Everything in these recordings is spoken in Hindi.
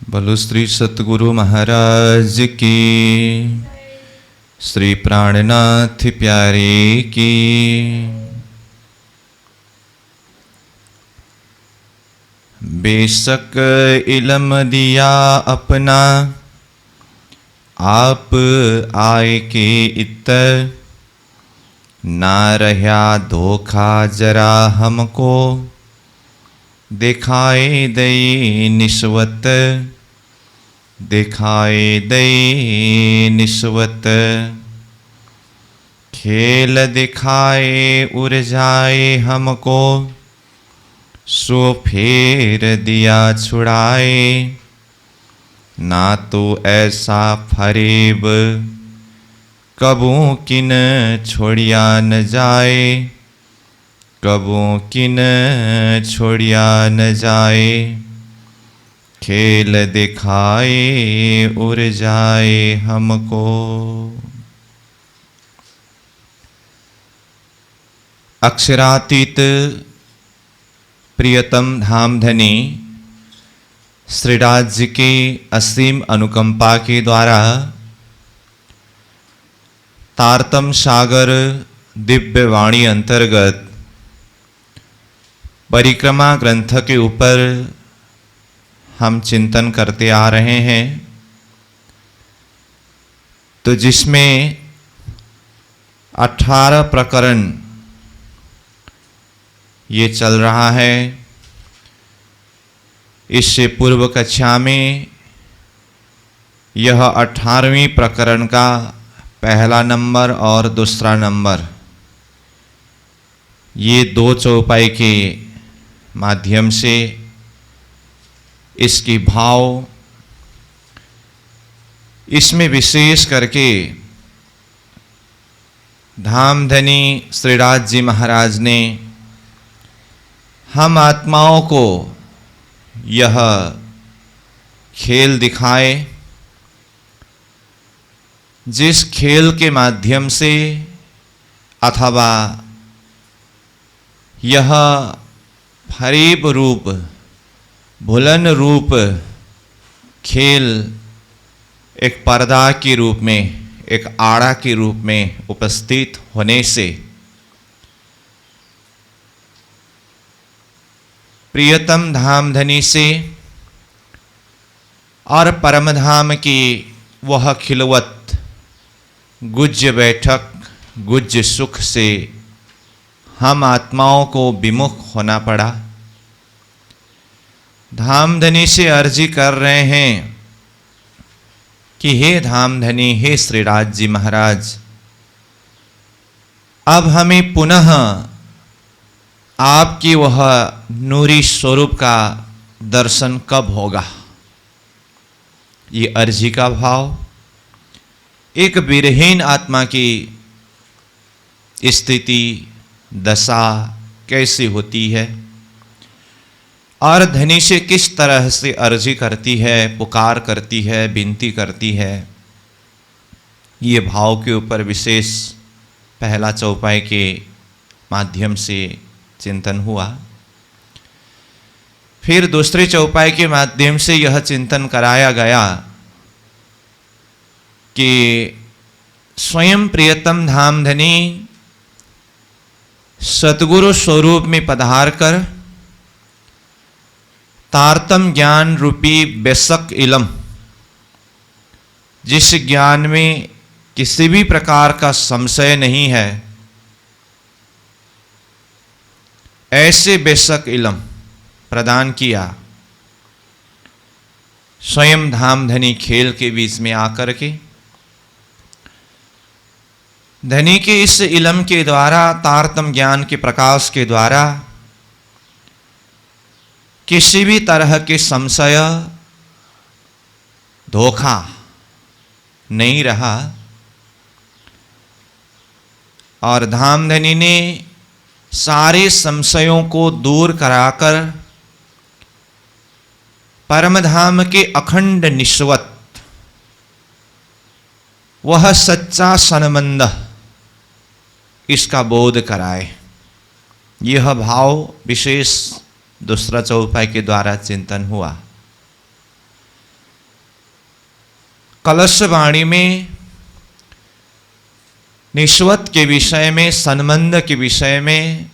बोलो श्री सतगुरु महाराज की, श्री प्राणनाथ प्यारे की। बेशक इलम दिया अपना, आप आए के इतर, ना रहा धोखा जरा हमको, दिखाए दई निस्वत, दिखाए दई निस्वत। खेल दिखाए उड़ जाए हमको, सो फेर दिया छुड़ाए, ना तो ऐसा फरेब कबों किन छोड़िया न जाए, कबों किन छोड़िया न जाए। खेल दिखाए उड़ जाए हमको। अक्षरातीत प्रियतम धामधनी श्रीराज जी की असीम अनुकंपा के द्वारा तारतम सागर दिव्य वाणी अंतर्गत परिक्रमा ग्रंथ के ऊपर हम चिंतन करते आ रहे हैं, तो जिसमें 18 प्रकरण ये चल रहा है। इससे पूर्व कक्षा में यह 18वें प्रकरण का पहला नंबर और दूसरा नंबर, ये दो चौपाई के माध्यम से इसकी भाव, इसमें विशेष करके धामधनी श्रीराज जी महाराज ने हम आत्माओं को यह खेल दिखाए, जिस खेल के माध्यम से अथवा यह फरेब रूप, भुलन रूप खेल एक पर्दा के रूप में, एक आड़ा के रूप में उपस्थित होने से प्रियतम धामधनी से और परमधाम की वह खिलवत गुज्ज बैठक, गुज्ज सुख से हम आत्माओं को विमुख होना पड़ा। धामधनी से अर्जी कर रहे हैं कि हे धामधनी, हे श्रीराज जी महाराज, अब हमें पुनः आपकी वह नूरी स्वरूप का दर्शन कब होगा। ये अर्जी का भाव एक विरहीन आत्मा की स्थिति, दशा कैसी होती है और धनी से किस तरह से अर्जी करती है, पुकार करती है, विनती करती है। ये भाव के ऊपर विशेष पहला चौपाई के माध्यम से चिंतन हुआ। फिर दूसरे चौपाई के माध्यम से यह चिंतन कराया गया कि स्वयं प्रियतम धामधनी सतगुरु स्वरूप में पधार कर तारतम ज्ञान रूपी बेशक इलम, जिस ज्ञान में किसी भी प्रकार का संशय नहीं है, ऐसे बेशक इलम प्रदान किया। स्वयं धामधनी खेल के बीच में आकर के धनी के इस इलम के द्वारा, तारतम ज्ञान के प्रकाश के द्वारा किसी भी तरह के संशय, धोखा नहीं रहा और धामधनी ने सारे संशयों को दूर कराकर परमधाम के अखंड निस्वत, वह सच्चा सनबंध, इसका बोध कराए। यह भाव विशेष दूसरा चौपाई के द्वारा चिंतन हुआ। कलश वाणी में निश्वत के विषय में, संबंध के विषय में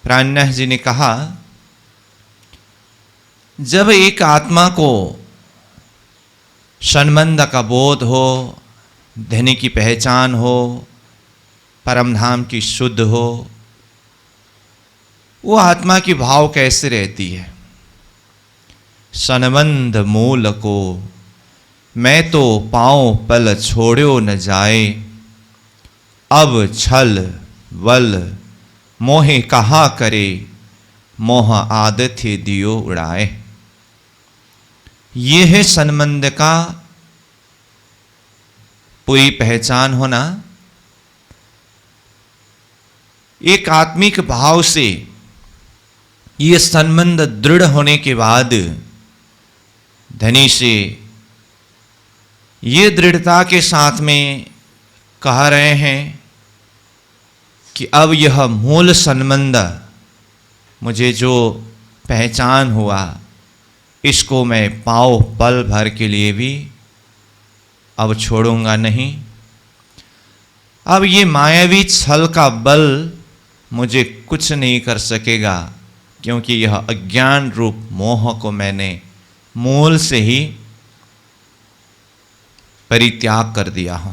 प्राणनाथ जी ने कहा, जब एक आत्मा को संबंध का बोध हो, धनी की पहचान हो, परम धाम की शुद्ध हो, वो आत्मा की भाव कैसे रहती है? संबंध मूल को मैं तो पाँव पल छोड़ो न जाए, अब छल वल मोहे कहा करे, मोह आदत दियो उड़ाए। ये है संबंध का पूरी पहचान होना। एक आत्मिक भाव से ये संबंध दृढ़ होने के बाद धनी से ये दृढ़ता के साथ में कह रहे हैं कि अब यह मूल संबंध मुझे जो पहचान हुआ, इसको मैं पाँव पल भर के लिए भी अब छोड़ूंगा नहीं। अब ये मायावी छल का बल मुझे कुछ नहीं कर सकेगा, क्योंकि यह अज्ञान रूप मोह को मैंने मूल से ही परित्याग कर दिया हूं।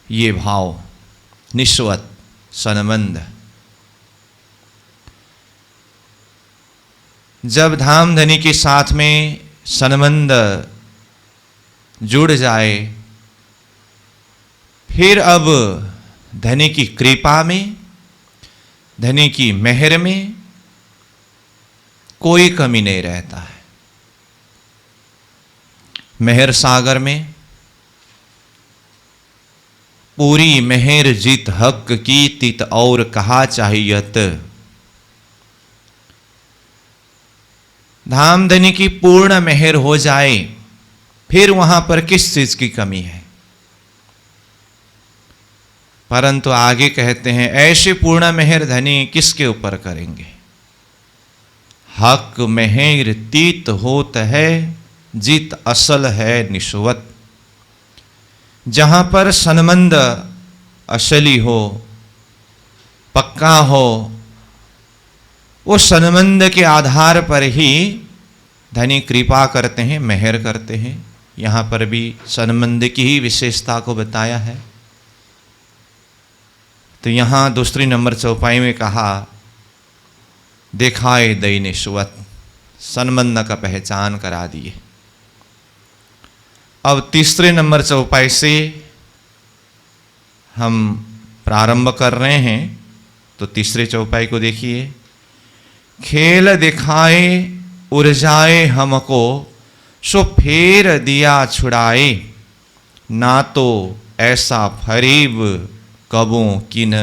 ये भाव निश्वत संबंध, जब धाम धनी के साथ में संबंध जुड़ जाए, फिर अब धनी की कृपा में, धनी की मेहर में कोई कमी नहीं रहता है। मेहर सागर में पूरी मेहर जीत हक की, तित और कहा चाहियत। धाम धनी की पूर्ण मेहर हो जाए, फिर वहां पर किस चीज की कमी है? परंतु आगे कहते हैं, ऐसे पूर्ण मेहर धनी किसके ऊपर करेंगे? हक मेहर तीत होत है, जीत असल है निश्वत। जहां पर संबंध असली हो, पक्का हो, वो संबंध के आधार पर ही धनी कृपा करते हैं, मेहर करते हैं। यहां पर भी संबंध की ही विशेषता को बताया है। तो यहां दूसरी नंबर चौपाई में कहा, दिखाए दई निश्वत, संबंध का पहचान करा दिए। अब तीसरे नंबर चौपाई से हम प्रारंभ कर रहे हैं, तो तीसरे चौपाई को देखिए। खेल दिखाए उर्जाए हमको, सो फेर दिया छुड़ाए, ना तो ऐसा फरीब कबों किन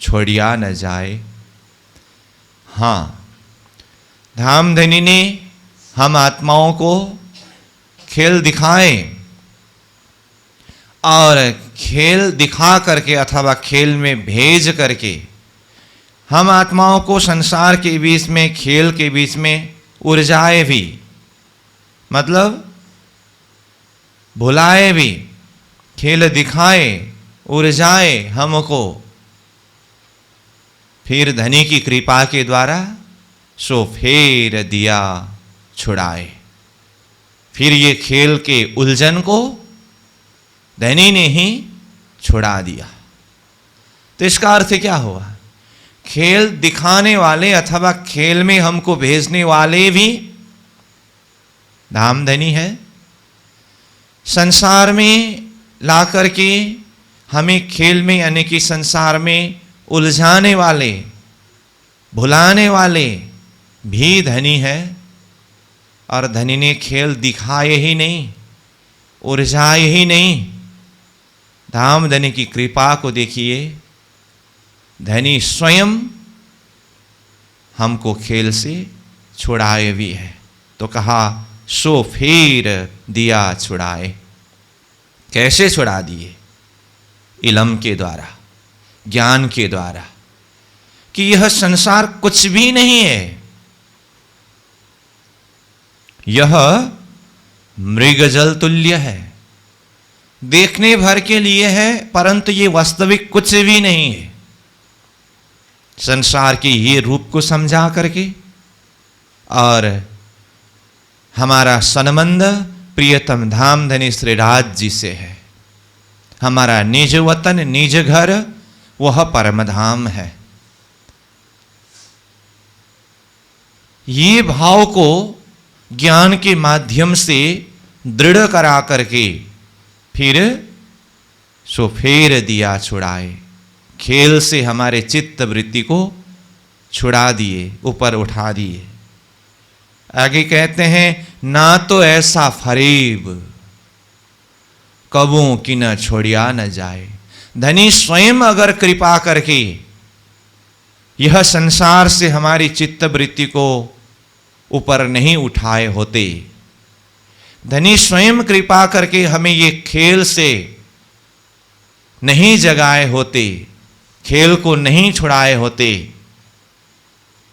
छोड़िया न जाए। हाँ, धामधनी ने हम आत्माओं को खेल दिखाए, और खेल दिखा करके अथवा खेल में भेज करके हम आत्माओं को संसार के बीच में, खेल के बीच में उर्जाए भी, मतलब भुलाए भी। खेल दिखाए उर्जाए हमको, फिर धनी की कृपा के द्वारा सो फेर दिया छुड़ाए। फिर ये खेल के उलझन को धनी ने ही छुड़ा दिया। तो इसका अर्थ क्या हुआ? खेल दिखाने वाले अथवा खेल में हमको भेजने वाले भी धामधनी है। संसार में ला करके हमें खेल में, यानी कि संसार में उलझाने वाले, भुलाने वाले भी धनी है। और धनी ने खेल दिखाए ही नहीं, उलझाए ही नहीं। धामधनी की कृपा को देखिए, धनी स्वयं हमको खेल से छुड़ाए भी है। तो कहा सो फेर दिया छुड़ाए। कैसे छुड़ा दिए? इलम के द्वारा, ज्ञान के द्वारा, कि यह संसार कुछ भी नहीं है। यह मृगजल तुल्य है, देखने भर के लिए है, परंतु ये वास्तविक कुछ भी नहीं है। संसार के ये रूप को समझा करके और हमारा संबंध प्रियतम धामधनी श्रीराज जी से है। हमारा निज वतन, निज घर, वह परम धाम है। ये भाव को ज्ञान के माध्यम से दृढ़ करा करके फिर सो फेर दिया छुड़ाए, खेल से हमारे चित्त वृत्ति को छुड़ा दिए, ऊपर उठा दिए। आगे कहते हैं, ना तो ऐसा फरेब कबू कि न छोड़िया न जाए। धनी स्वयं अगर कृपा करके यह संसार से हमारी चित्त वृत्ति को ऊपर नहीं उठाए होते, धनी स्वयं कृपा करके हमें ये खेल से नहीं जगाए होते, खेल को नहीं छुड़ाए होते,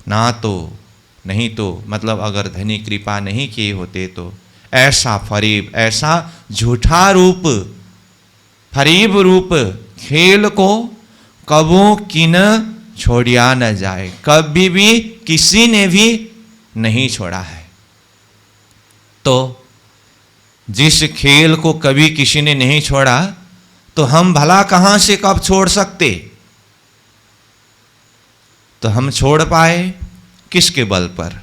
ना तो नहीं तो मतलब अगर धनी कृपा नहीं किए होते तो ऐसा फरेब, ऐसा झूठा रूप, फरेब रूप खेल को कबो कि न छोड़िया न जाए। कभी भी किसी ने भी नहीं छोड़ा है। तो जिस खेल को कभी किसी ने नहीं छोड़ा, तो हम भला कहां से कब छोड़ सकते? तो हम छोड़ पाए किसके बल पर?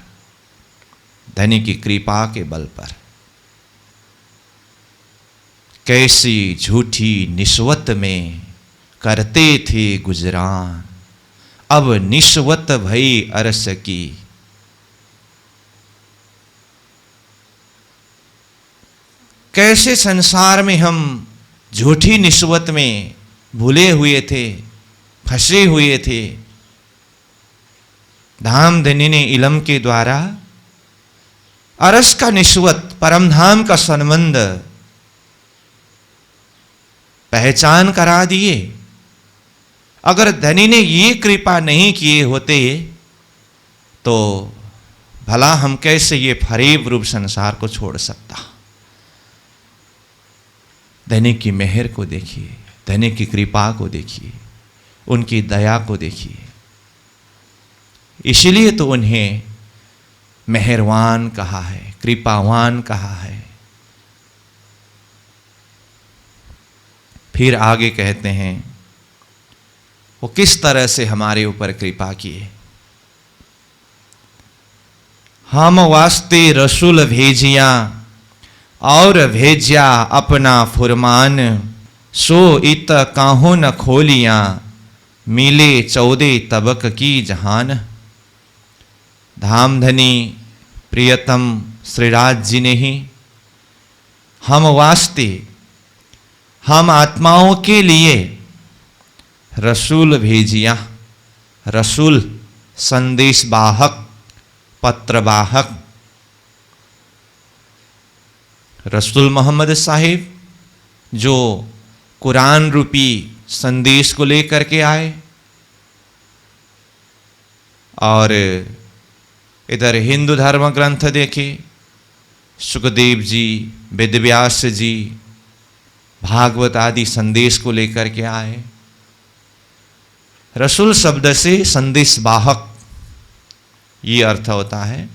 धनी की कृपा के बल पर। कैसी झूठी निस्वत में करते थे गुजरान, अब निस्वत भई अरस की। कैसे संसार में हम झूठी निस्वत में भूले हुए थे, फंसे हुए थे। धामधनी ने इलम के द्वारा अरस का निस्वत, परमधाम का संबंध पहचान करा दिए। अगर धनी ने ये कृपा नहीं किए होते तो भला हम कैसे ये फरेब रूप संसार को छोड़ सकता। धनी की मेहर को देखिए, धनी की कृपा को देखिए, उनकी दया को देखिए। इसलिए तो उन्हें मेहरवान कहा है, कृपावान कहा है। फिर आगे कहते हैं वो किस तरह से हमारे ऊपर कृपा किए। हम वास्ते रसूल भेजिया और भेजिया अपना फुरमान, सो इत काहू न खोलिया मिले 14 तबक की जहान। धामधनी प्रियतम श्रीराज जी ने ही हम वास्ते, हम आत्माओं के लिए रसूल भेजिया। रसूल संदेश वाहक, पत्रवाहक। रसूल मोहम्मद साहिब जो कुरान रूपी संदेश को लेकर के आए, और इधर हिंदू धर्म ग्रंथ देखे, सुखदेव जी, वेदव्यास जी भागवत आदि संदेश को लेकर के आए। रसूल शब्द से संदेश वाहक ये अर्थ होता है,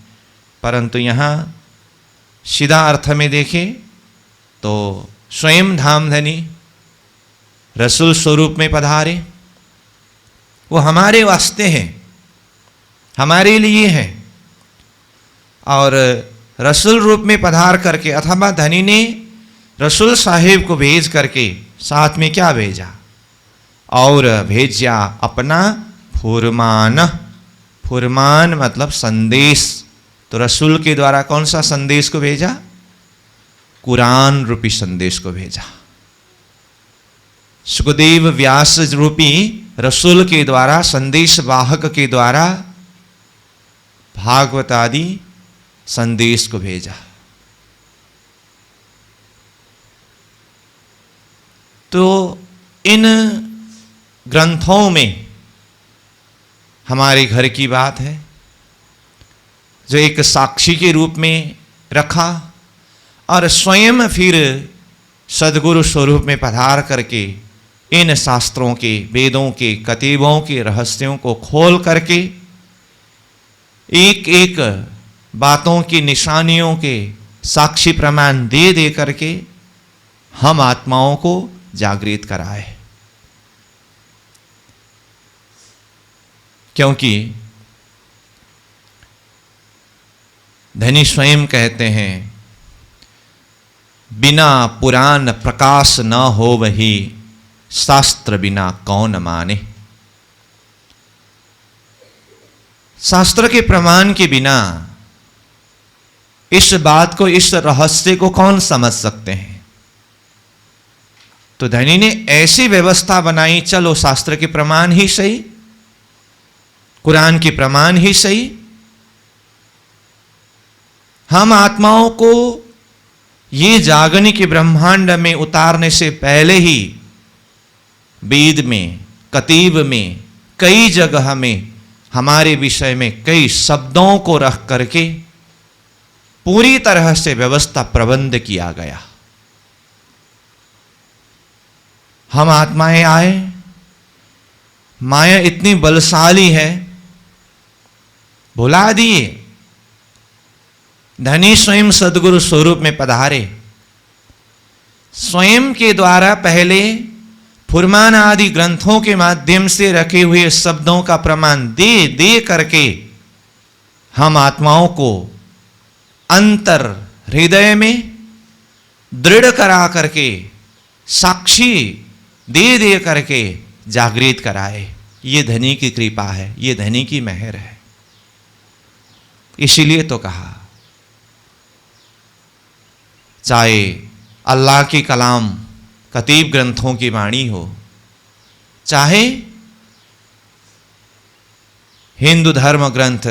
परंतु यहाँ सीधा अर्थ में देखें तो स्वयं धामधनी रसूल स्वरूप में पधारे। वो हमारे वास्ते हैं, हमारे लिए हैं। और रसूल रूप में पधार करके, अथवा धनी ने रसूल साहिब को भेज करके साथ में क्या भेजा? और भेजा अपना फुरमान। फुरमान मतलब संदेश। तो रसूल के द्वारा कौन सा संदेश को भेजा? कुरान रूपी संदेश को भेजा। सुखदेव व्यास रूपी रसूल के द्वारा, संदेश वाहक के द्वारा भागवत आदि संदेश को भेजा। तो इन ग्रंथों में हमारे घर की बात है जो एक साक्षी के रूप में रखा, और स्वयं फिर सद्गुरु स्वरूप में पधार करके इन शास्त्रों के, वेदों के, कतीबों के रहस्यों को खोल करके एक एक बातों की निशानियों के साक्षी प्रमाण दे दे करके हम आत्माओं को जागृत कराए। क्योंकि धनी स्वयं कहते हैं, बिना पुराण प्रकाश न हो वही, शास्त्र बिना कौन माने। शास्त्र के प्रमाण के बिना इस बात को, इस रहस्य को कौन समझ सकते हैं। तो धनी ने ऐसी व्यवस्था बनाई, चलो शास्त्र के प्रमाण ही सही, कुरान के प्रमाण ही सही, हम आत्माओं को ये जागने के ब्रह्मांड में उतारने से पहले ही वेद में, कतीब में, कई जगह में हमारे विषय में कई शब्दों को रख करके पूरी तरह से व्यवस्था प्रबंध किया गया। हम आत्माएं आए, माया इतनी बलशाली है, भुला दिए। धनी स्वयं सद्गुरु स्वरूप में पधारे, स्वयं के द्वारा पहले फुरमान आदि ग्रंथों के माध्यम से रखे हुए शब्दों का प्रमाण दे दे करके हम आत्माओं को अंतर हृदय में दृढ़ करा करके, साक्षी दे दे करके जागृत कराए। ये धनी की कृपा है, ये धनी की मेहर है। इसीलिए तो कहा, चाहे अल्लाह की कलाम कतीब ग्रंथों की वाणी हो, चाहे हिंदू धर्म ग्रंथ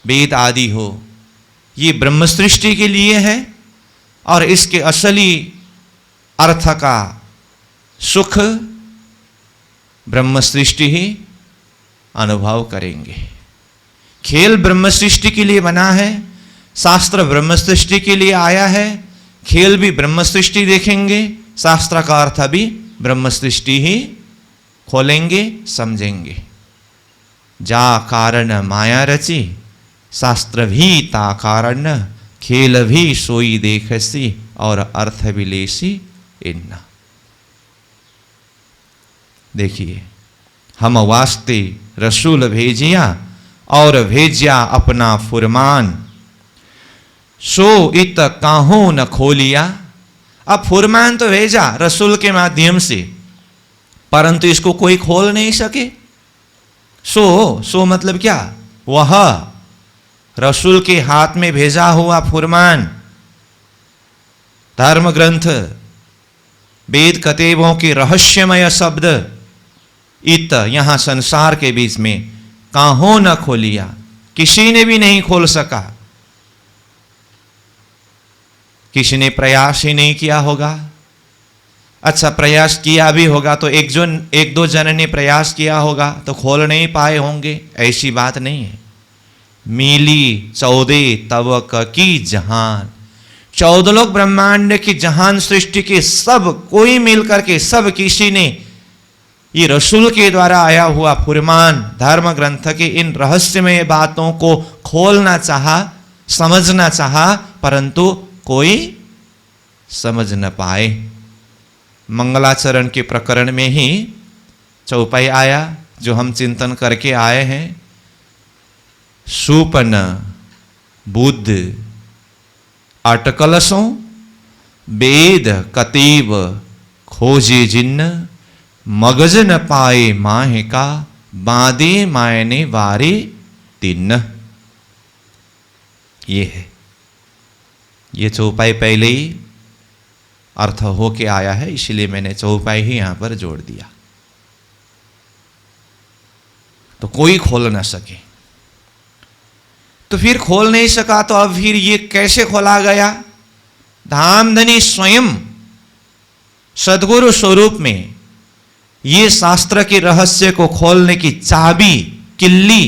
वेद आदि हो, ये ब्रह्म सृष्टि के लिए है और इसके असली अर्थ का सुख ब्रह्म सृष्टि ही अनुभव करेंगे। खेल ब्रह्म सृष्टि के लिए बना है, शास्त्र ब्रह्म सृष्टि के लिए आया है, खेल भी ब्रह्म सृष्टि देखेंगे, शास्त्र का अर्थ भी ब्रह्म सृष्टि ही खोलेंगे, समझेंगे। जा कारण माया रची, शास्त्र भी ता कारण, खेल भी सोई देखसी, और अर्थ विलेसी इन्ना। देखिए, हम वास्ते रसूल भेजिया और भेजिया अपना फुरमान, सो इत काहू न खोलिया। अब फुरमान तो भेजा रसूल के माध्यम से, परंतु इसको कोई खोल नहीं सके। सो मतलब क्या? वह रसूल के हाथ में भेजा हुआ फुरमान, धर्म ग्रंथ, वेद कतीबों के रहस्यमय शब्द, इत यहां संसार के बीच में काहू न खोलिया, किसी ने भी नहीं खोल सका। किसी ने प्रयास ही नहीं किया होगा। अच्छा, प्रयास किया भी होगा तो एक दो जन ने प्रयास किया होगा तो खोल नहीं पाए होंगे, ऐसी बात नहीं है। मिली 14 तवक की जहान, 14 लोग ब्रह्मांड की जहान सृष्टि के सब कोई मिलकर के, सब किसी ने ये रसूल के द्वारा आया हुआ फुरमान, धर्म ग्रंथ के इन रहस्यमय बातों को खोलना चाहा, समझना चाहा, परंतु कोई समझ न पाए। मंगलाचरण के प्रकरण में ही चौपाई आया जो हम चिंतन करके आए हैं। सुपन बुद्ध अटकलसों, वेद कतीब खोजे जिन्न, मगज न पाए माहे का, बांधे मायने वारे तिन्न। ये है, ये चौपाई पहले ही अर्थ हो के आया है, इसलिए मैंने चौपाई ही यहां पर जोड़ दिया। तो कोई खोल ना सके, तो फिर खोल नहीं सका तो अब फिर ये कैसे खोला गया? धामधनी स्वयं सद्गुरु स्वरूप में ये शास्त्र के रहस्य को खोलने की चाबी, किल्ली,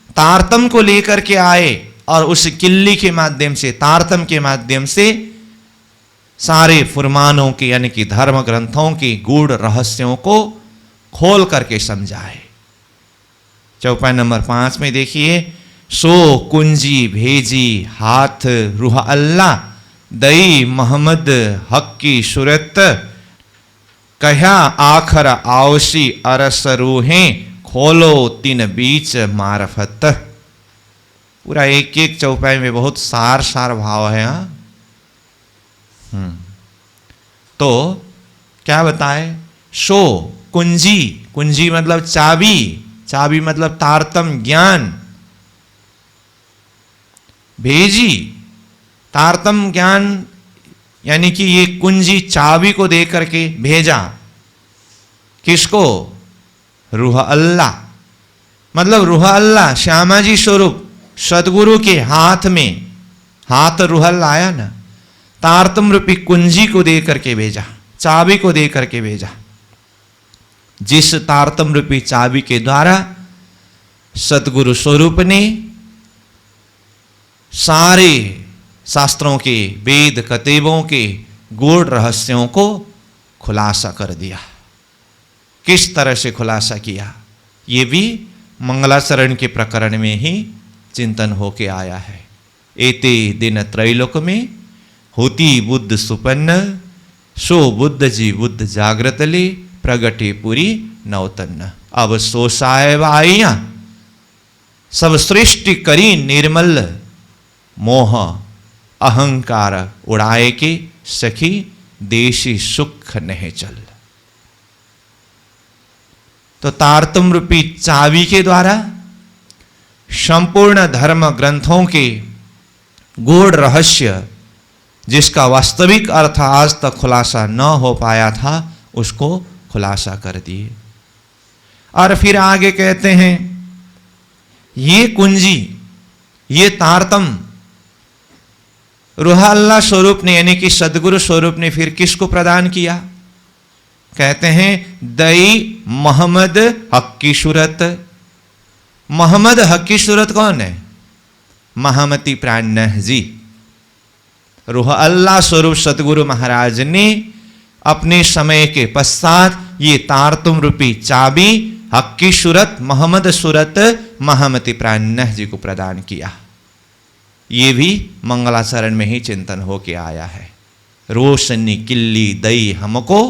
तारतम को लेकर के आए और उस किल्ली के माध्यम से, तारतम के माध्यम से सारे फुरमानों के यानी कि धर्म ग्रंथों के गूढ़ रहस्यों को खोल करके समझाए। चौपाई नंबर 5 में देखिए, सो कुंजी भेजी हाथ रूह अल्लाह, दई मोहम्मद हक की सूरत, कहा आखर आवशी अरस रूहें, खोलो तीन बीच मारफत। पूरा एक एक चौपाई में बहुत सार सार भाव है। हाँ, तो क्या बताए, सो कुंजी, कुंजी मतलब चाबी, चाबी मतलब तारतम ज्ञान, भेजी तारतम ज्ञान यानी कि ये कुंजी चाबी को दे करके भेजा। किसको? रूह अल्लाह, मतलब रूह अल्लाह श्यामा जी स्वरूप सदगुरु के हाथ में, हाथ रूह अल्लाह आया ना, तारतम रूपी कुंजी को दे करके भेजा, चाबी को दे करके भेजा। जिस तारतम रूपी चाबी के द्वारा सतगुरु स्वरूप ने सारे शास्त्रों के, वेद कतेबों के गूढ़ रहस्यों को खुलासा कर दिया। किस तरह से खुलासा किया, ये भी मंगलाचरण के प्रकरण में ही चिंतन होके आया है। एते दिन त्रैलोक में होती बुद्ध सुपन्न, सो बुद्ध जी बुद्ध जागृत ले, प्रगटे पूरी नवतन्न। अब सो साहेब आइया, सब सृष्टि करी निर्मल, मोह अहंकार उड़ाए के, सखी देशी सुख नहीं चल। तो तारतम रूपी चाबी के द्वारा संपूर्ण धर्म ग्रंथों के गूढ़ रहस्य, जिसका वास्तविक अर्थ आज तक खुलासा न हो पाया था, उसको खुलासा कर दिए। और फिर आगे कहते हैं, ये कुंजी, ये तारतम रूह अल्लाह स्वरूप ने यानी कि सदगुरु स्वरूप ने फिर किसको प्रदान किया? कहते हैं दई मोहम्मद हक की सूरत। मोहम्मद हक की सूरत कौन है? महामती प्राणनाथ जी। रूह अल्लाह स्वरूप सतगुरु महाराज ने अपने समय के पश्चात ये तारतम रूपी चाबी हक की सूरत, मोहम्मद सूरत महामती प्राणनाथ जी को प्रदान किया। ये भी मंगलाचरण में ही चिंतन होके आया है। रोशनी किल्ली दई हमको,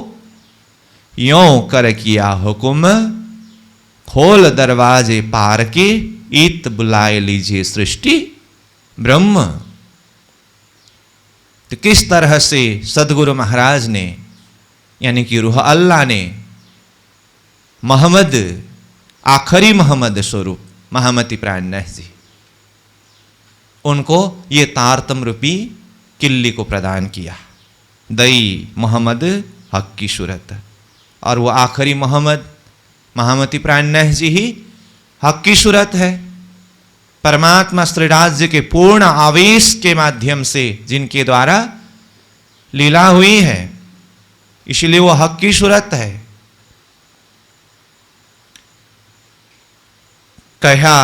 यों कर किया हुकुम, खोल दरवाजे पार के, इत बुलाए लीजिए सृष्टि ब्रह्म। तो किस तरह से सदगुरु महाराज ने यानी कि रूह अल्लाह ने मोहम्मद, आखिरी मोहम्मद स्वरूप महामती प्राणनाथ जी, उनको ये तारतम रूपी किल्ली को प्रदान किया। दई मोहम्मद हक की सूरत, और वो आखिरी मोहम्मद महामती प्राणनाथ जी ही हक की सूरत है। परमात्मा श्रीदास जी के पूर्ण आवेश के माध्यम से जिनके द्वारा लीला हुई है, इसलिए वो हक की सूरत है। कहा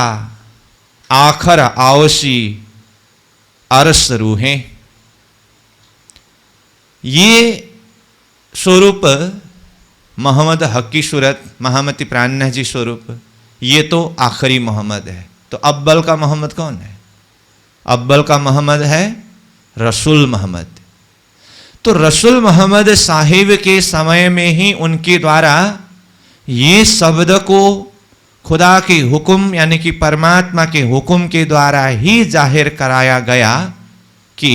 आखर आवशी अरस रूहें, ये स्वरूप मोहम्मद हक की सूरत महामती प्राणनाथ जी स्वरूप, ये तो आखिरी मोहम्मद है। तो अव्वल का मोहम्मद कौन है? अव्वल का मोहम्मद है रसूल मोहम्मद। तो रसूल मोहम्मद साहिब के समय में ही उनके द्वारा ये शब्द को खुदा के हुक्म यानी कि परमात्मा के हुक्म के द्वारा ही जाहिर कराया गया कि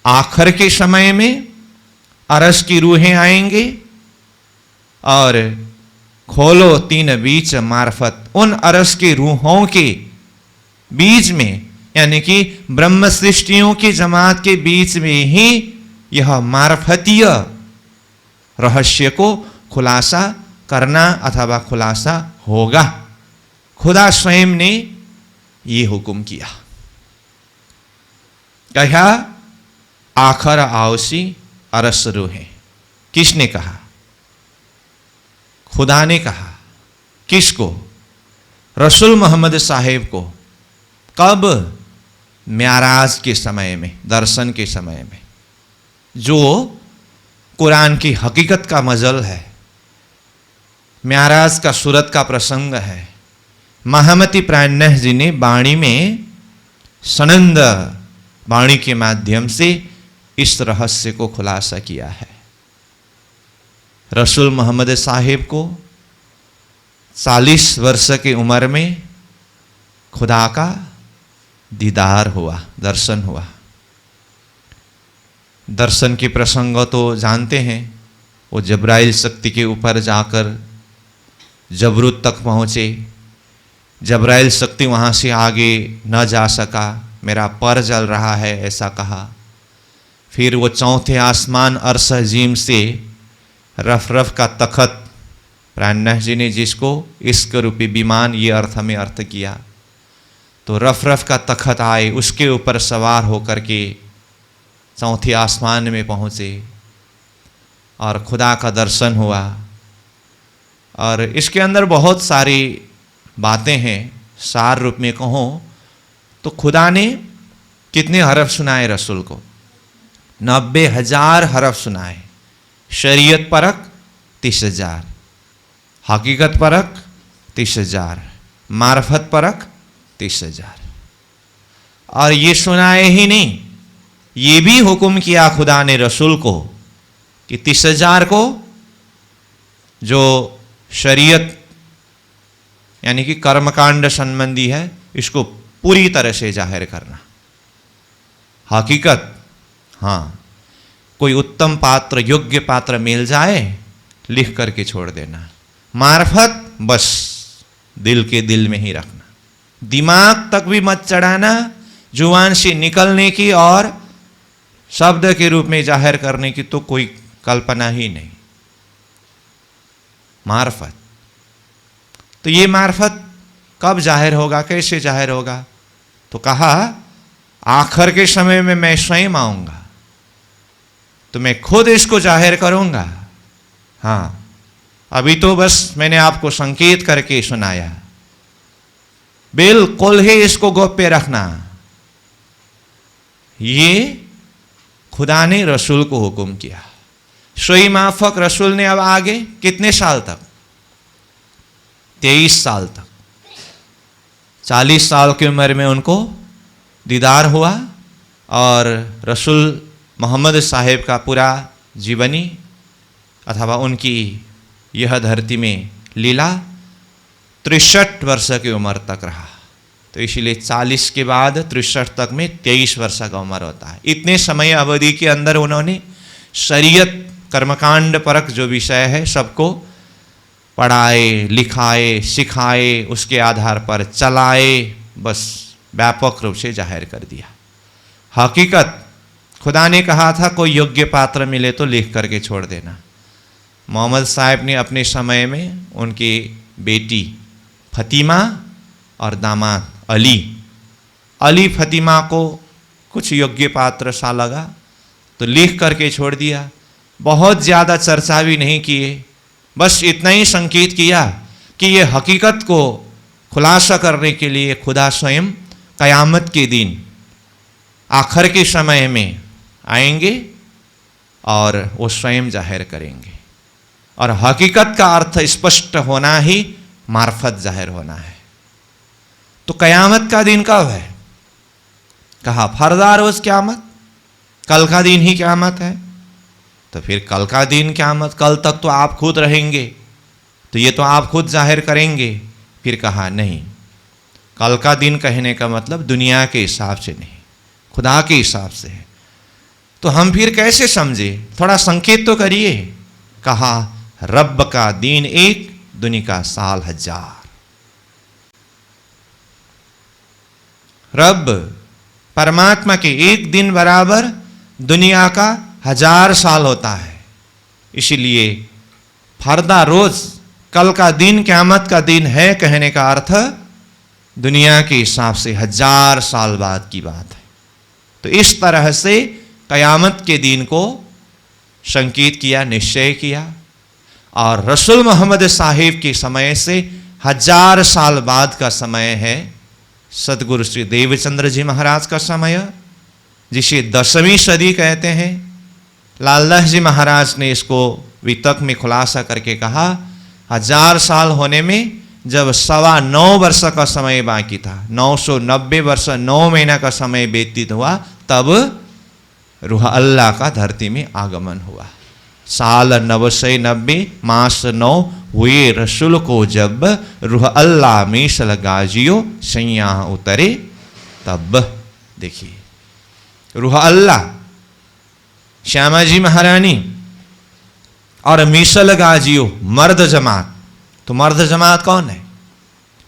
आखिर के समय में अरस की रूहें आएंगे और खोलो तीन बीच मार्फत, उन अरस की रूहों के बीच में यानी कि ब्रह्म सृष्टियों की जमात के बीच में ही यह मार्फतीय रहस्य को खुलासा करना अथवा खुलासा होगा। खुदा स्वयं ने ये हुक्म किया। कहा आखर आवसी अरस रूहें। किसने कहा? खुदा ने कहा। किसको? रसूल मोहम्मद साहेब को। कब? म्याराज के समय में, दर्शन के समय में, जो कुरान की हकीकत का मजल है। म्याराज का सूरत का प्रसंग है। महामती प्राणनाथ जी ने वाणी में सनंद वाणी के माध्यम से इस रहस्य को खुलासा किया है। रसूल मोहम्मद साहिब को 40 वर्ष की उम्र में खुदा का दीदार हुआ, दर्शन हुआ। दर्शन के प्रसंग तो जानते हैं। वो जब्राइल शक्ति के ऊपर जाकर जबरूत तक पहुँचे। जब्राइल शक्ति वहाँ से आगे न जा सका, मेरा पर जल रहा है ऐसा कहा। फिर वो चौथे आसमान अर्श अजीम से रफ रफ का तखत, प्राणनाथ जी ने जिसको इश्क रूपी विमान ये अर्थ में अर्थ किया, तो रफ रफ का तखत आए, उसके ऊपर सवार होकर के चौथे आसमान में पहुँचे और खुदा का दर्शन हुआ। और इसके अंदर बहुत सारी बातें हैं। सार रूप में कहूँ तो खुदा ने कितने हरफ सुनाए रसूल को? 90,000 हरफ सुनाए। शरीयत परक 30,000, हकीकत परक 30,000, मार्फत परक 30,000। और ये सुनाए ही नहीं, ये भी हुक्म किया खुदा ने रसूल को कि 30,000 को जो शरीयत यानी कि कर्मकांड संबंधी है, इसको पूरी तरह से जाहिर करना। हकीकत, हाँ, कोई उत्तम पात्र, योग्य पात्र मिल जाए, लिख करके छोड़ देना। मार्फत बस दिल के दिल में ही रखना, दिमाग तक भी मत चढ़ाना, जुबान से निकलने की और शब्द के रूप में जाहिर करने की तो कोई कल्पना ही नहीं। मार्फत, तो ये मार्फत कब जाहिर होगा, कैसे जाहिर होगा? तो कहा आखिर के समय में मैं स्वयं आऊंगा तो मैं खुद इसको जाहिर करूंगा। हाँ, अभी तो बस मैंने आपको संकेत करके सुनाया, बिल्कुल ही इसको गोप्य रखना। ये खुदा ने रसूल को हुक्म किया। सोई माफक रसूल ने अब आगे कितने साल तक? 23 साल तक। 40 साल की उम्र में उनको दीदार हुआ और रसूल मोहम्मद साहिब का पूरा जीवनी अथवा उनकी यह धरती में लीला 63 वर्ष की उम्र तक रहा। तो इसलिए 40 के बाद 63 तक में 23 वर्ष का उम्र होता है। इतने समय अवधि के अंदर उन्होंने शरीयत कर्मकांड परक जो विषय है सबको पढ़ाए, लिखाए, सिखाए, उसके आधार पर चलाए, बस व्यापक रूप से जाहिर कर दिया। हकीकत, खुदा ने कहा था कोई योग्य पात्र मिले तो लिख करके छोड़ देना। मोहम्मद साहब ने अपने समय में उनकी बेटी फतीमा और दामाद अली फतीमा को कुछ योग्य पात्र सा लगा तो लिख करके छोड़ दिया। बहुत ज़्यादा चर्चा भी नहीं किए, बस इतना ही संकेत किया कि ये हकीकत को खुलासा करने के लिए खुदा स्वयं क़यामत के दिन आखिर के समय में आएंगे और वो स्वयं जाहिर करेंगे। और हकीकत का अर्थ स्पष्ट होना ही मार्फत जाहिर होना है। तो क़यामत का दिन कब है? कहा फरदा रोज़ क़यामत, कल का दिन ही क़यामत है। तो फिर कल का दिन क़यामत, कल तक तो आप खुद रहेंगे, तो ये तो आप खुद जाहिर करेंगे। फिर कहा नहीं, कल का दिन कहने का मतलब दुनिया के हिसाब से नहीं, खुदा के हिसाब से है। तो हम फिर कैसे समझे? थोड़ा संकेत तो करिए। कहा रब का दिन एक, दुनिया का साल 1000। रब परमात्मा के एक दिन बराबर दुनिया का 1000 साल होता है। इसीलिए फरदा रोज, कल का दिन क़यामत का दिन है कहने का अर्थ दुनिया के हिसाब से 1000 साल बाद की बात है। तो इस तरह से क़यामत के दिन को संकेत किया, निश्चय किया। और रसूल मोहम्मद साहिब के समय से 1000 साल बाद का समय है सदगुरु श्री देवचंद्र जी महाराज का समय, जिसे 10वीं सदी कहते हैं। लालदास जी महाराज ने इसको वितक में खुलासा करके कहा, 1000 साल होने में जब 9.25 वर्ष का समय बाकी था, 990 वर्ष 9 महीना का समय व्यतीत हुआ, तब रूह अल्लाह का धरती में आगमन हुआ। साल 990 मास 9 हुए रसूल को जब, रूह अल्लाह मीसल गाजियो सैया उतरे तब। देखिए, रूह अल्लाह, श्यामा जी महारानी और मीसल गाजियो मर्द जमात। तो मर्द जमात कौन है?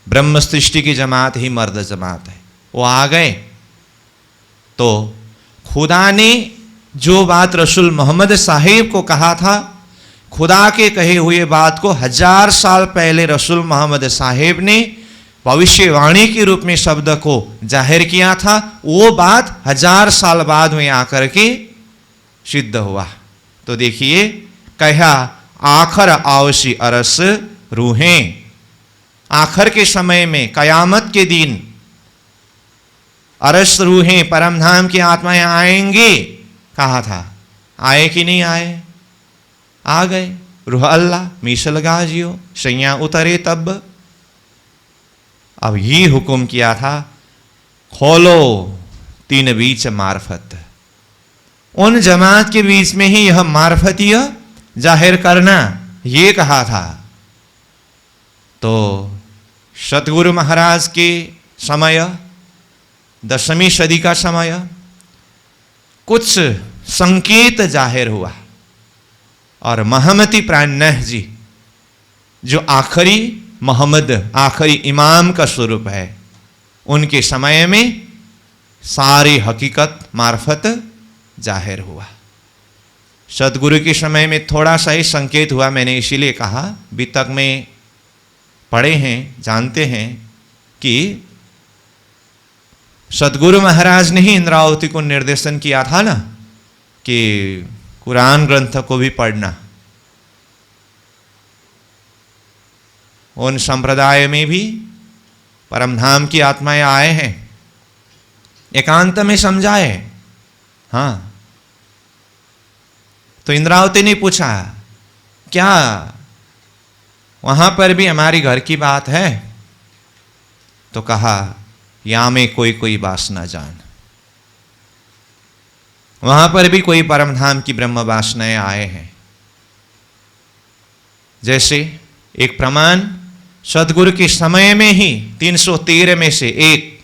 ब्रह्म सृष्टि की जमात ही मर्द जमात है। वो आ गए तो खुदा ने जो बात रसूल मोहम्मद साहिब को कहा था, खुदा के कहे हुए बात को 1000 साल पहले रसूल मोहम्मद साहिब ने भविष्यवाणी के रूप में शब्द को जाहिर किया था, वो बात 1000 साल बाद में आकर के सिद्ध हुआ। तो देखिए, कहा आखर आवशी अरस रूहें, आखिर के समय में कयामत के दिन अरस रूहें परमधाम की आत्माएं आएंगी। कहा था, आए कि नहीं आए? आ गए। रूह अल्लाह मीसल गाजियो सैया उतरे तब। अब ये हुक्म किया था, खोलो 3 बीच मार्फत, उन जमात के बीच में ही यह मार्फतीय जाहिर करना, ये कहा था। तो सतगुरु महाराज के समय, 10वीं सदी का समय, कुछ संकेत जाहिर हुआ और महमती प्राणनाथ जी, जो आखिरी मोहम्मद, आखिरी इमाम का स्वरूप है, उनके समय में सारी हकीकत मार्फत जाहिर हुआ। सदगुरु के समय में थोड़ा सा ही संकेत हुआ। मैंने इसीलिए कहा, वितक में पढ़े हैं, जानते हैं कि सदगुरु महाराज ने ही इंद्रावती को निर्देशन किया था ना कि कुरान ग्रंथ को भी पढ़ना। उन संप्रदाय में भी परमधाम की आत्माएं आए हैं, एकांत में समझाए। हाँ, तो इंद्रावती ने पूछा, क्या वहां पर भी हमारी घर की बात है? तो कहा, यहां में कोई कोई वासना जान, वहां पर भी कोई परमधाम की ब्रह्म वासनाएं आए हैं। जैसे एक प्रमाण, सदगुरु के समय में ही 313 में से एक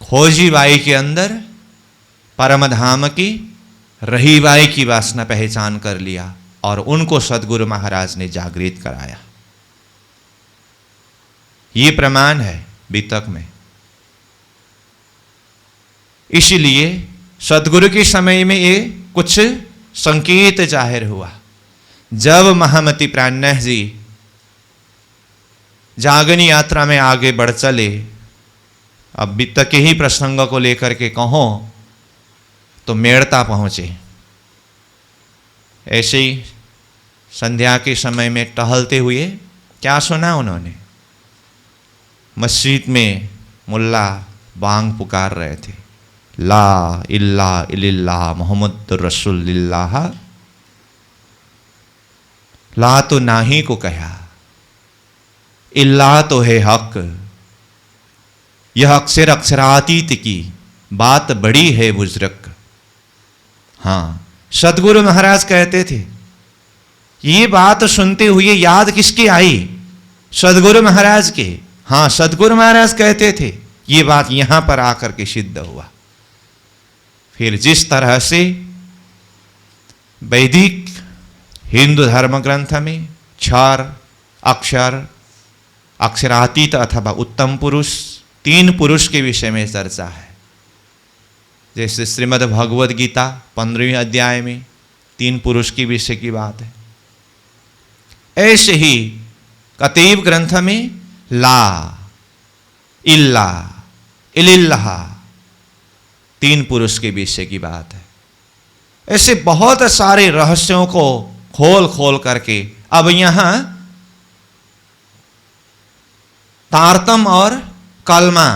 खोजी बाई के अंदर परमधाम की रही बाई की वासना पहचान कर लिया और उनको सदगुरु महाराज ने जागृत कराया। ये प्रमाण है वितक में। इसलिए सदगुरु के समय में ये कुछ संकेत जाहिर हुआ। जब महामती प्राणनाथ जी जागनी यात्रा में आगे बढ़ चले, अब वितक के ही प्रसंग को लेकर के कहो तो मेड़ता पहुंचे। ऐसे ही संध्या के समय में टहलते हुए क्या सुना उन्होंने? मस्जिद में मुल्ला बांग पुकार रहे थे, ला इल्ला इल्लल्लाह मोहम्मद रसूलुल्लाह। ला तो नाही को कहा, इल्ला तो है हक। यह अक्षर अक्षरातीत की बात बड़ी है बुजुर्ग। हाँ, सदगुरु महाराज कहते थे, ये बात सुनते हुए याद किसकी आई? सदगुरु महाराज के। हाँ, सदगुरु महाराज कहते थे, ये बात यहां पर आकर के सिद्ध हुआ। फिर जिस तरह से वैदिक हिंदू धर्म ग्रंथ में 4 अक्षर, अक्षरातीत अथवा उत्तम पुरुष, 3 पुरुष के विषय में चर्चा है। जैसे श्रीमद् भगवद गीता 15वें अध्याय में 3 पुरुष के विषय की बात है, ऐसे ही कतीब ग्रंथ में ला इल्ला इल्लल्लाह 3 पुरुष के विषय की बात है। ऐसे बहुत सारे रहस्यों को खोल खोल करके अब यहां तारतम और कलमा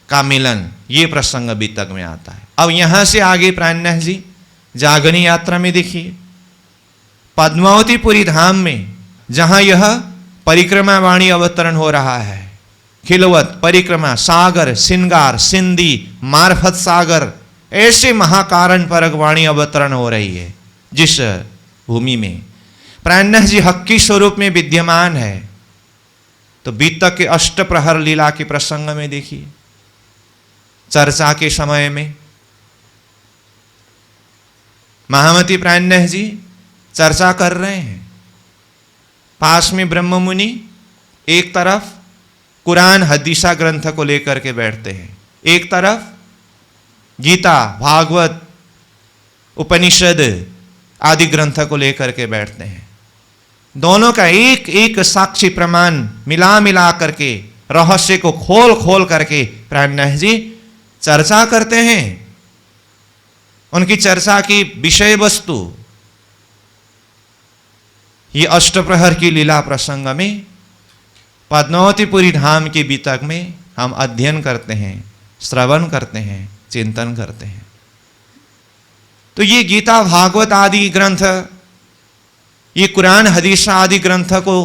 का मिलन, ये प्रसंग अभी तक में आता है। अब यहां से आगे प्राणनाथ जी जागनी यात्रा में देखिए, पद्मावतीपुरी धाम में जहां यह परिक्रमा वाणी अवतरण हो रहा है, खिलवत, परिक्रमा, सागर, सिंगार, सिंधी, मार्फत सागर, ऐसे महाकारण परक वाणी अवतरण हो रही है जिस भूमि में प्राणनाथ जी हक्की स्वरूप में विद्यमान है। तो बीतक के अष्ट प्रहर लीला के प्रसंग में देखिए, चर्चा के समय में महामती प्राणनाथ जी चर्चा कर रहे हैं, पास में ब्रह्म मुनि एक तरफ कुरान हदीसा ग्रंथ को लेकर के बैठते हैं, एक तरफ गीता, भागवत, उपनिषद आदि ग्रंथ को लेकर के बैठते हैं। दोनों का एक एक साक्षी प्रमाण मिला मिला करके, रहस्य को खोल खोल करके प्राणनाथ जी चर्चा करते हैं। उनकी चर्चा की विषय वस्तु ये अष्टप्रहर की लीला प्रसंग में पद्मावतीपुरी धाम के बीतक में हम अध्ययन करते हैं, श्रवण करते हैं, चिंतन करते हैं। तो ये गीता, भागवत आदि ग्रंथ, ये कुरान हदीस आदि ग्रंथ को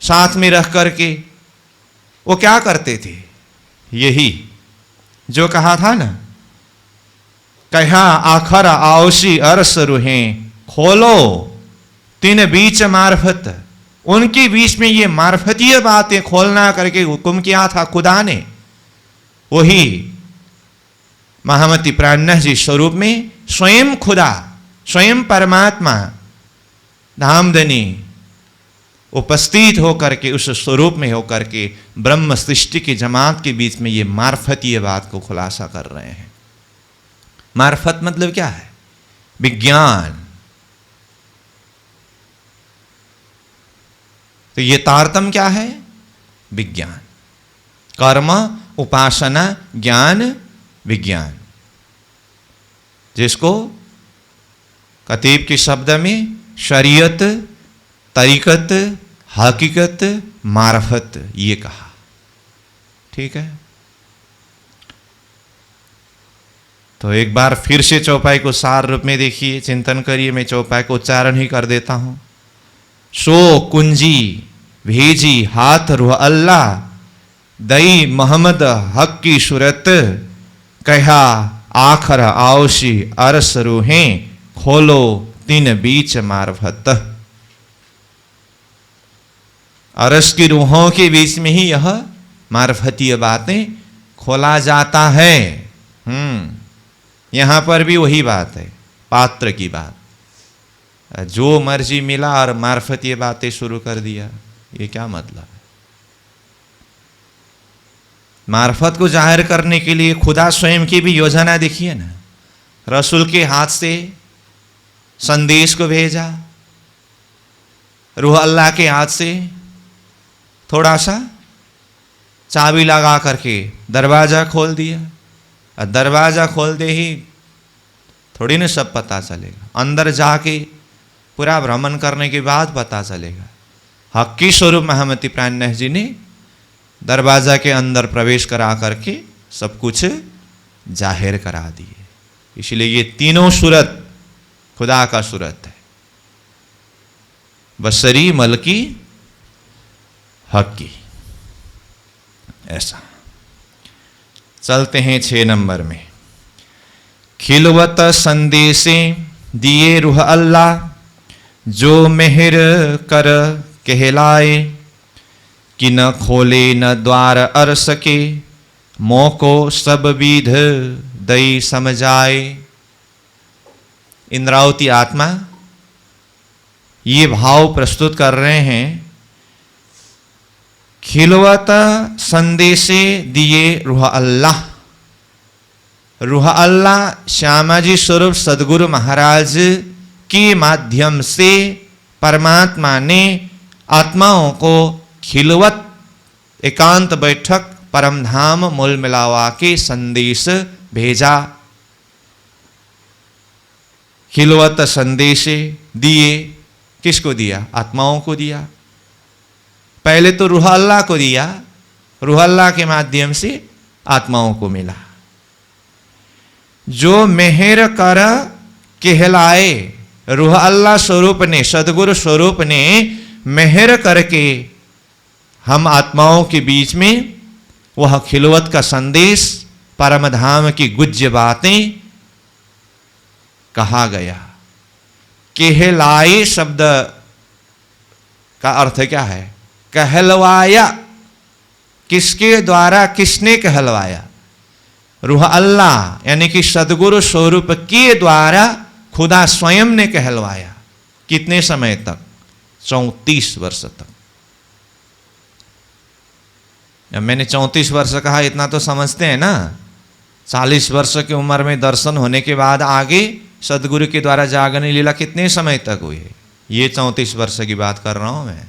साथ में रख करके वो क्या करते थे, यही जो कहा था ना, कहा आखर आओसी अरस रुहें खोलो तीन बीच मार्फत, उनके बीच में ये मार्फतीय बातें खोलना करके हुक्म किया था खुदा ने। वही महामती प्राणनाथ जी स्वरूप में स्वयं खुदा, स्वयं परमात्मा धामधनी उपस्थित होकर के, उस स्वरूप में होकर के ब्रह्म सृष्टि की जमात के बीच में ये मार्फतीय बात को खुलासा कर रहे हैं। मार्फत मतलब क्या है? विज्ञान। तो ये तारतम क्या है? विज्ञान। कर्म, उपासना, ज्ञान, विज्ञान, जिसको कतीब के शब्द में शरीयत, तरीकत, हकीकत, मार्फत ये कहा। ठीक है, तो एक बार फिर से चौपाई को सार रूप में देखिए, चिंतन करिए। मैं चौपाई को उच्चारण ही कर देता हूं। सो कुंजी भेजी हाथ रूह अल्लाह, दई मोहम्मद हक की सूरत, कहा आखर आओशी अरस रूहें खोलो तीन बीच मार्फत। अरस की रूहों के बीच में ही यह मार्फतीय बातें खोला जाता है। यहां पर भी वही बात है, पात्र की बात। जो मर्जी मिला और मार्फतीय बातें शुरू कर दिया, ये क्या मतलब है? मार्फत को जाहिर करने के लिए खुदा स्वयं की भी योजना देखिए ना। रसूल के हाथ से संदेश को भेजा, रूह अल्लाह के हाथ से थोड़ा सा चाबी लगा करके दरवाजा खोल दिया। और दरवाजा खोल दे ही थोड़ी ना सब पता चलेगा, अंदर जाके पूरा भ्रमण करने के बाद पता चलेगा। हक्की स्वरूप महामती प्राणनाथ जी ने दरवाजा के अंदर प्रवेश करा करके सब कुछ जाहिर करा दिए। इसलिए ये तीनों सूरत खुदा का सूरत है, बसरी, मलकी, हक्की। ऐसा चलते हैं 6 नंबर में। खिलवत संदेशे दिए रूह अल्लाह, जो मेहर कर कहलाए, कि न खोले न द्वार अर सके, मोको सब विध दई समझाए। इंद्रावती आत्मा ये भाव प्रस्तुत कर रहे हैं। खिलवत संदेशे दिए रूह अल्लाह। रूह अल्लाह श्यामाजी स्वरूप सदगुरु महाराज के माध्यम से परमात्मा ने आत्माओं को खिलवत एकांत बैठक परमधाम मूल मिलावा के संदेश भेजा। खिलवत संदेशे दिए, किसको दिया? आत्माओं को दिया। पहले तो रूह अल्लाह को दिया, रूह अल्लाह के माध्यम से आत्माओं को मिला। जो मेहर कर कहलाए, रूह अल्लाह स्वरूप ने, सदगुरु स्वरूप ने मेहर करके हम आत्माओं के बीच में वह खिलवत का संदेश, परम धाम की गुज्य बातें कहा गया। कहलाए शब्द का अर्थ क्या है? कहलवाया। किसके द्वारा, किसने कहलवाया? रूह अल्लाह यानी कि सदगुरु स्वरूप के द्वारा खुदा स्वयं ने कहलवाया। कितने समय तक? 34 वर्ष तक। जब मैंने 34 वर्ष कहा, इतना तो समझते हैं ना। 40 वर्ष की उम्र में दर्शन होने के बाद आगे सदगुरु के द्वारा जागरण लीला कितने समय तक हुई है? ये 34 वर्ष की बात कर रहा हूं मैं।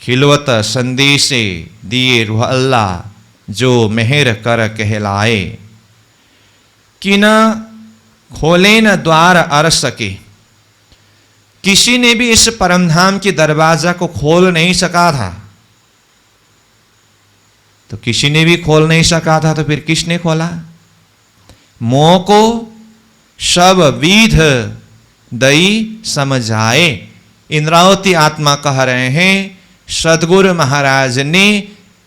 खिलवत संदेशे दिए रूह अल्लाह, जो मेहर कर कहलाए। कि न खोले न द्वार अर सके। किसी ने भी इस परमधाम के दरवाजा को खोल नहीं सका था। तो किसी ने भी खोल नहीं सका था, तो फिर किसने खोला? मोह को सब विध दई समझाए। इंद्रावती आत्मा कह रहे हैं, सदगुरु महाराज ने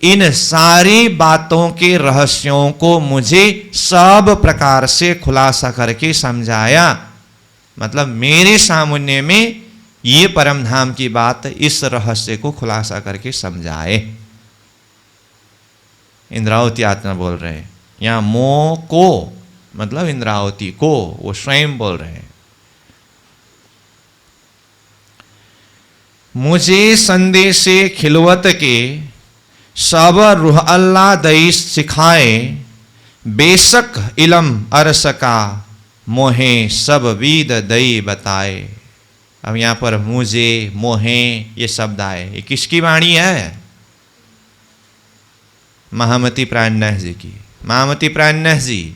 इन सारी बातों के रहस्यों को मुझे सब प्रकार से खुलासा करके समझाया। मतलब मेरे सामने में ये परमधाम की बात, इस रहस्य को खुलासा करके समझाए। इंद्रावती आत्मा बोल रहे हैं। यहां मोह को मतलब इंद्रावती को, वो स्वयं बोल रहे हैं। मुझे संदेशे खिलवत के सब रूह अल्लाह दई सिखाए। बेशक इलम अरस का मोहे सब विद दई बताए। अब यहां पर मुझे, मोहे ये शब्द आए। ये किसकी वाणी है? महामती प्राणनाथ जी की। महामती प्राणनाथ जी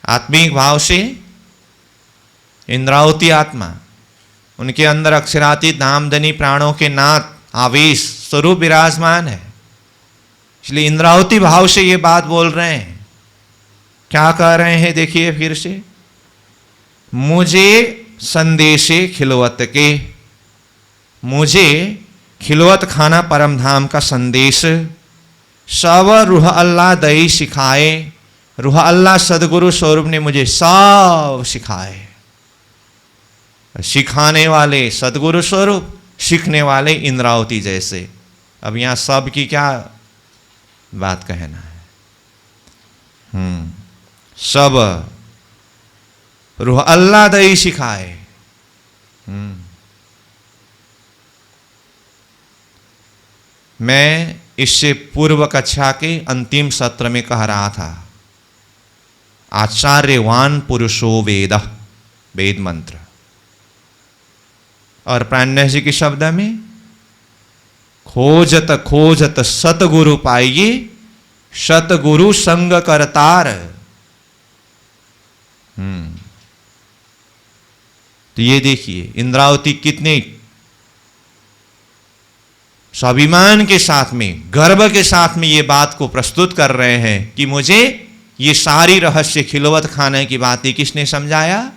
आत्मिक भाव से इंद्रावती आत्मा, उनके अंदर अक्षरातीत नामधनी प्राणों के नाथ आवेश स्वरूप विराजमान है। इसलिए इंद्रावती भाव से ये बात बोल रहे हैं। क्या कह रहे हैं? देखिए फिर से। मुझे संदेशे खिलवत के, मुझे खिलवत खाना परमधाम का संदेश सब रूह अल्लाह दई सिखाए। रूह अल्लाह सदगुरु स्वरूप ने मुझे सब सिखाए। सिखाने वाले सदगुरु स्वरूप, सीखने वाले इंद्रावती जैसे। अब यहां सब की क्या बात कहना है? सब रूह अल्लाह दई सिखाए। मैं इससे पूर्व कक्षा के अंतिम सत्र में कह रहा था, आचार्यवान पुरुषो वेद, वेद मंत्र। और प्राणनाथ जी के शब्द में, खोजत खोजत सतगुरु पाइए, सतगुरु संग करतार। तो ये देखिए इंद्रावती कितने स्वाभिमान के साथ में, गर्व के साथ में ये बात को प्रस्तुत कर रहे हैं कि मुझे ये सारी रहस्य खिलवत खाने की बातें किसने समझाया?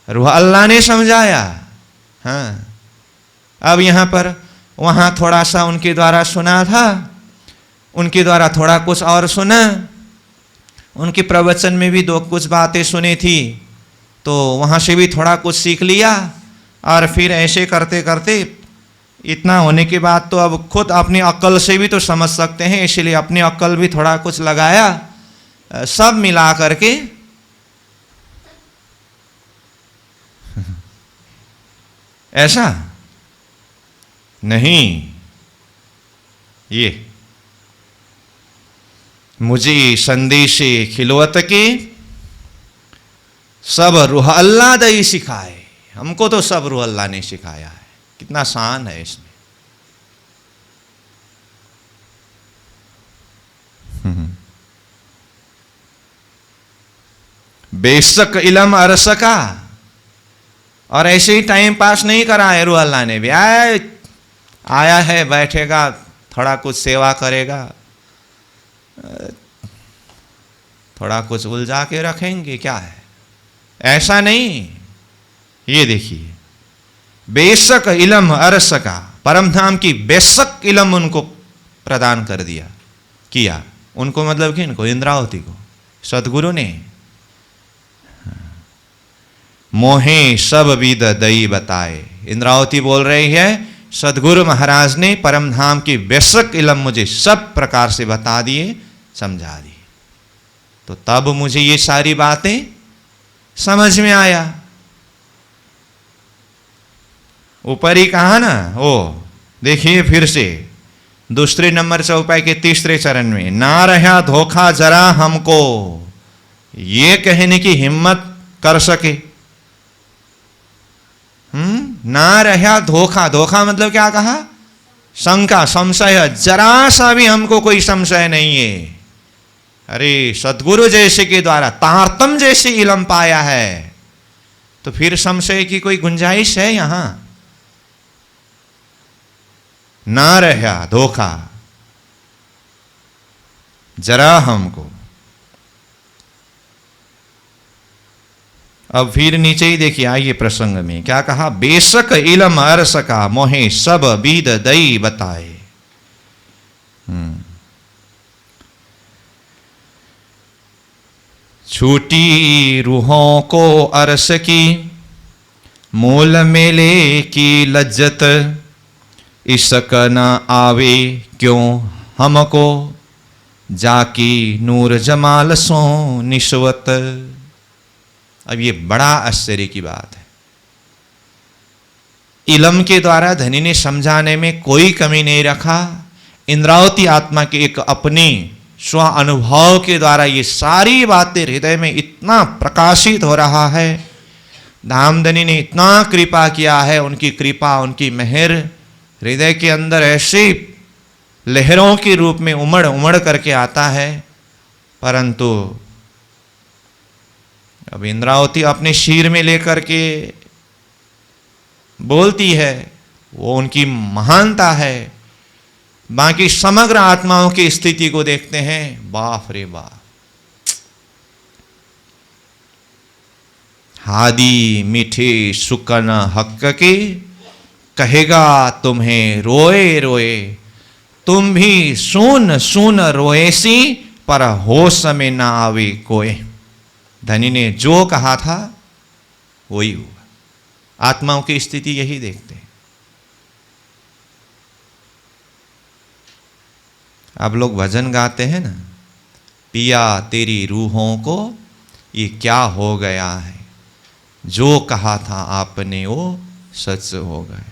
रूह अल्लाह ने समझाया। हाँ, अब यहां पर वहां थोड़ा सा उनके द्वारा सुना था, उनके द्वारा थोड़ा कुछ और सुना, उनके प्रवचन में भी दो कुछ बातें सुनी थी, तो वहां से भी थोड़ा कुछ सीख लिया। और फिर ऐसे करते करते इतना होने के बाद तो अब खुद अपनी अक्ल से भी तो समझ सकते हैं, इसलिए अपनी अक्ल भी थोड़ा कुछ लगाया। सब मिला करके ऐसा नहीं, ये मुझे संदेशे खिलवत के सब रूह अल्लाह दई सिखाए। हमको तो सब रूह अल्लाह ने सिखाया है। कितना शान है इसमें। बेशक इलम अरसका, और ऐसे ही टाइम पास नहीं करा है रूह अल्लाह ने भी। आया है, बैठेगा, थोड़ा कुछ सेवा करेगा, थोड़ा कुछ उलझा के रखेंगे, क्या है, ऐसा नहीं। ये देखिए, बेशक इलम अरस का, परम धाम की बेशक इलम उनको प्रदान कर दिया, किया। उनको मतलब कि इनको, इंद्रावती को, सतगुरु ने। मोहे सब विद दई बताए, इंद्रावती बोल रही है, सदगुरु महाराज ने परम धाम की बेशक इलम मुझे सब प्रकार से बता दिए, समझा दिए, तो तब मुझे ये सारी बातें समझ में आया। ऊपर ही कहा ना, वो देखिए फिर से दूसरे नंबर चौपाई के तीसरे चरण में, ना रहा धोखा जरा हमको, ये कहने की हिम्मत कर सके। ना रहा धोखा, धोखा मतलब क्या कहा, शंका, संशय, जरा सा भी हमको कोई संशय नहीं है। अरे सदगुरु जैसे के द्वारा तारतम जैसे इलम पाया है, तो फिर संशय की कोई गुंजाइश है यहां? ना रहा धोखा जरा हमको। अब फिर नीचे ही देखिए, आइए प्रसंग में क्या कहा, बेशक इलम अरस का मोहे सब बीद दई बताए। छूटी रूहों को अरस की, मूल मेले की लज्जत, इसक न आवे क्यों हमको, जाकी नूर जमाल सो निस्वत। अब ये बड़ा आश्चर्य की बात है। इलम के द्वारा धनी ने समझाने में कोई कमी नहीं रखा। इंद्रावती आत्मा के एक अपनी स्व अनुभव के द्वारा ये सारी बातें हृदय में इतना प्रकाशित हो रहा है। धामधनी ने इतना कृपा किया है, उनकी कृपा, उनकी मेहर हृदय के अंदर ऐसी लहरों के रूप में उमड़ उमड़ करके आता है। परंतु अब इंद्रावती अपने शीर में लेकर के बोलती है, वो उनकी महानता है। बाकी समग्र आत्माओं की स्थिति को देखते हैं, बाप रे बाप, हादी मीठे सुकन हक के, कहेगा तुम्हें रोए रोए, तुम भी सुन सुन रोएसी, पर होश में ना आवे कोई। धनी ने जो कहा था वही हुआ। आत्माओं की स्थिति यही देखते हैं। अब लोग भजन गाते हैं ना, पिया तेरी रूहों को ये क्या हो गया है, जो कहा था आपने वो सच हो गया।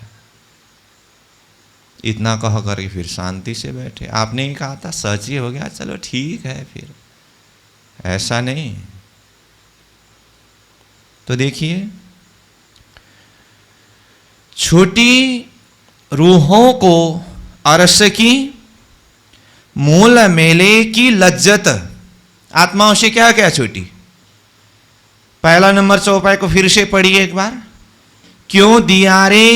इतना कह करके फिर शांति से बैठे। आपने ही कहा था, सच ही हो गया, चलो ठीक है। फिर ऐसा नहीं। तो देखिए, छोटी रूहों को अरस की, मूल मेले की लज्जत। आत्माओं से क्या क्या छोटी? पहला नंबर चौपाई को फिर से पढ़िए एक बार। क्यों दिया रे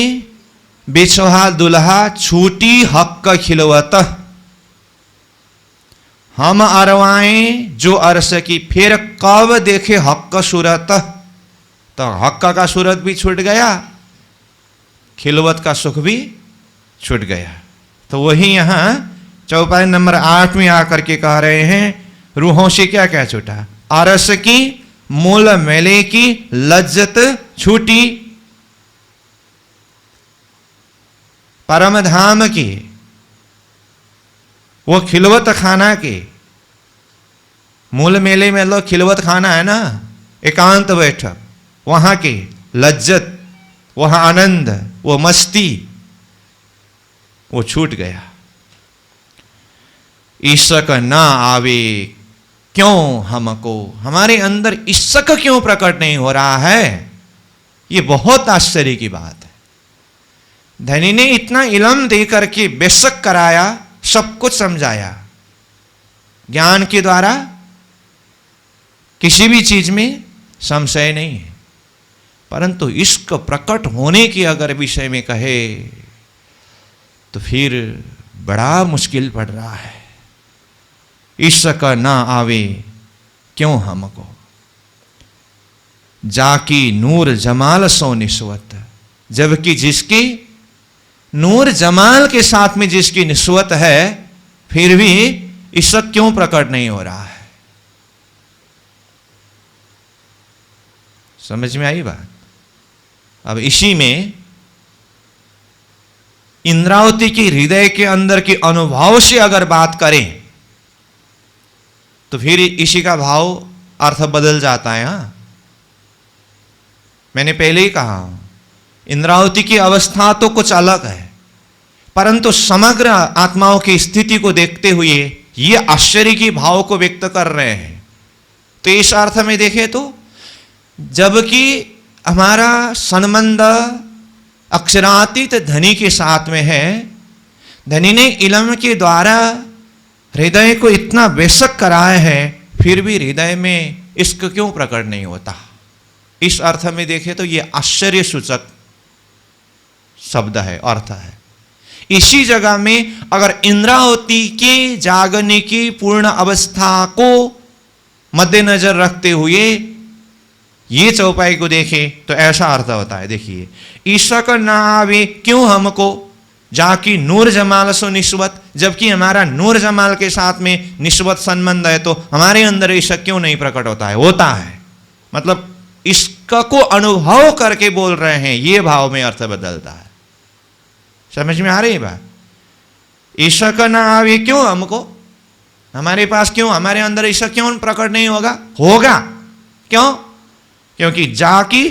बेसोहा दुल्हा, छूटी हक खिलवत, हम अरवाएं जो अरस की, फिर कब देखे हक सूरत। तो हक का सूरत भी छूट गया, खिलवत का सुख भी छूट गया। तो वही यहां चौपाई नंबर 8 में आकर के कह रहे हैं, रूहों से क्या क्या छूटा? अरस की, मूल मेले की लज्जत छूटी, परम धाम की, वो खिलवत खाना की। मूल मेले में लोग खिलवत खाना है ना, एकांत बैठक, वहां की लज्जत, वहां आनंद, वो मस्ती, वो छूट गया। ईशक ना आवे क्यों हमको, हमारे अंदर ईशक क्यों प्रकट नहीं हो रहा है? ये बहुत आश्चर्य की बात है। धनी ने इतना इलम दे करके बेशक कराया, सब कुछ समझाया, ज्ञान के द्वारा किसी भी चीज में संशय नहीं है। परंतु इश्क प्रकट होने की अगर विषय में कहे तो फिर बड़ा मुश्किल पड़ रहा है। इश्क ना आवे क्यों हमको, जाकी नूर जमाल सो निस्वत। जबकि जिसकी नूर जमाल के साथ में जिसकी निस्वत है, फिर भी इश्क क्यों प्रकट नहीं हो रहा है। समझ में आई बात। अब इसी में इंद्रावती की हृदय के अंदर के अनुभव से अगर बात करें तो फिर इसी का भाव अर्थ बदल जाता है। हाँ, मैंने पहले ही कहा इंद्रावती की अवस्था तो कुछ अलग है, परंतु समग्र आत्माओं की स्थिति को देखते हुए ये आश्चर्य की भाव को व्यक्त कर रहे हैं। तो इस अर्थ में देखें तो जबकि हमारा संबंध अक्षरातीत धनी के साथ में है, धनी ने इल्म के द्वारा हृदय को इतना बेशक कराया है, फिर भी हृदय में इश्क क्यों प्रकट नहीं होता। इस अर्थ में देखें तो यह आश्चर्य सूचक शब्द है, अर्थ है। इसी जगह में अगर इंद्रावती के जागने की पूर्ण अवस्था को मद्देनजर रखते हुए ये चौपाई को देखें तो ऐसा अर्थ होता है। देखिए, इश्क ना आवे क्यों हमको, जाकी नूर जमाल सो निस्वत। जबकि हमारा नूर जमाल के साथ में निस्वत संबंध है, तो हमारे अंदर इश्क क्यों नहीं प्रकट होता है। होता है मतलब इश्क को अनुभव करके बोल रहे हैं, ये भाव में अर्थ बदलता है। समझ में आ रही बात। इश्क ना आवे क्यों हमको, हमारे पास क्यों, हमारे अंदर इश्क क्यों प्रकट नहीं होगा। होगा क्यों, क्योंकि जाकी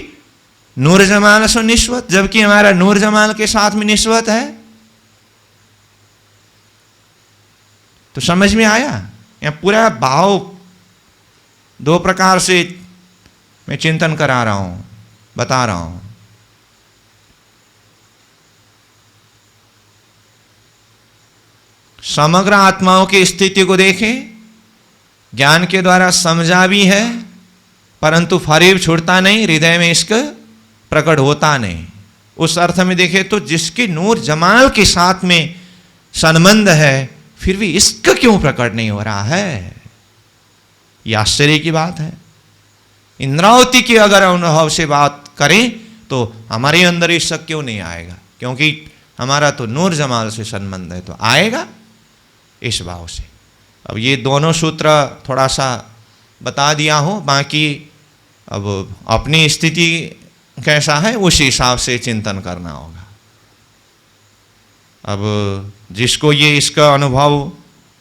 नूर जमाल सो निस्वत। जबकि हमारा नूर जमाल के साथ में निस्वत है। तो समझ में आया। यह पूरा भाव दो प्रकार से मैं चिंतन करा रहा हूं, बता रहा हूं। समग्र आत्माओं की स्थिति को देखें, ज्ञान के द्वारा समझा भी है, परंतु फरीब छूटता नहीं, हृदय में इश्क प्रकट होता नहीं। उस अर्थ में देखें तो जिसकी नूर जमाल के साथ में संबंध है, फिर भी इश्क क्यों प्रकट नहीं हो रहा है। यह आश्चर्य की बात है। इंद्रावती की अगर अनुभव से बात करें तो हमारे अंदर इश्क क्यों नहीं आएगा, क्योंकि हमारा तो नूर जमाल से संबंध है, तो आएगा इस भाव से। अब ये दोनों सूत्र थोड़ा सा बता दिया हूं, बाकी अब अपनी स्थिति कैसा है उस हिसाब से चिंतन करना होगा। अब जिसको ये इसका अनुभव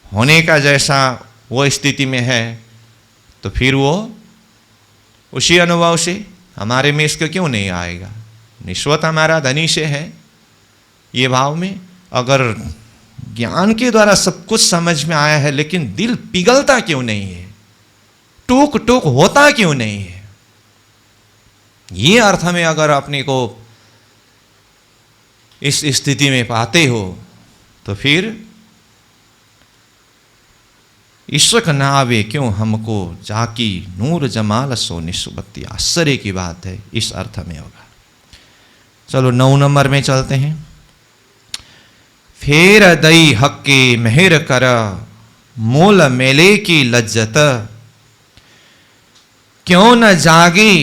होने का जैसा वो स्थिति में है, तो फिर वो उसी अनुभव से हमारे में इसका क्यों नहीं आएगा। निस्वत हमारा धनी से है ये भाव में। अगर ज्ञान के द्वारा सब कुछ समझ में आया है, लेकिन दिल पिघलता क्यों नहीं है, टूक टूक होता क्यों नहीं है। ये अर्थ में अगर अपने को इस स्थिति में पाते हो, तो फिर इश्क ना आवे क्यों हमको, जाकी नूर जमाल सो निस्वत। आश्चर्य की बात है, इस अर्थ में होगा। चलो 9 नंबर में चलते हैं। फेर दई हक्के मेहर कर, मोल मेले की लज्जत। क्यों न जागे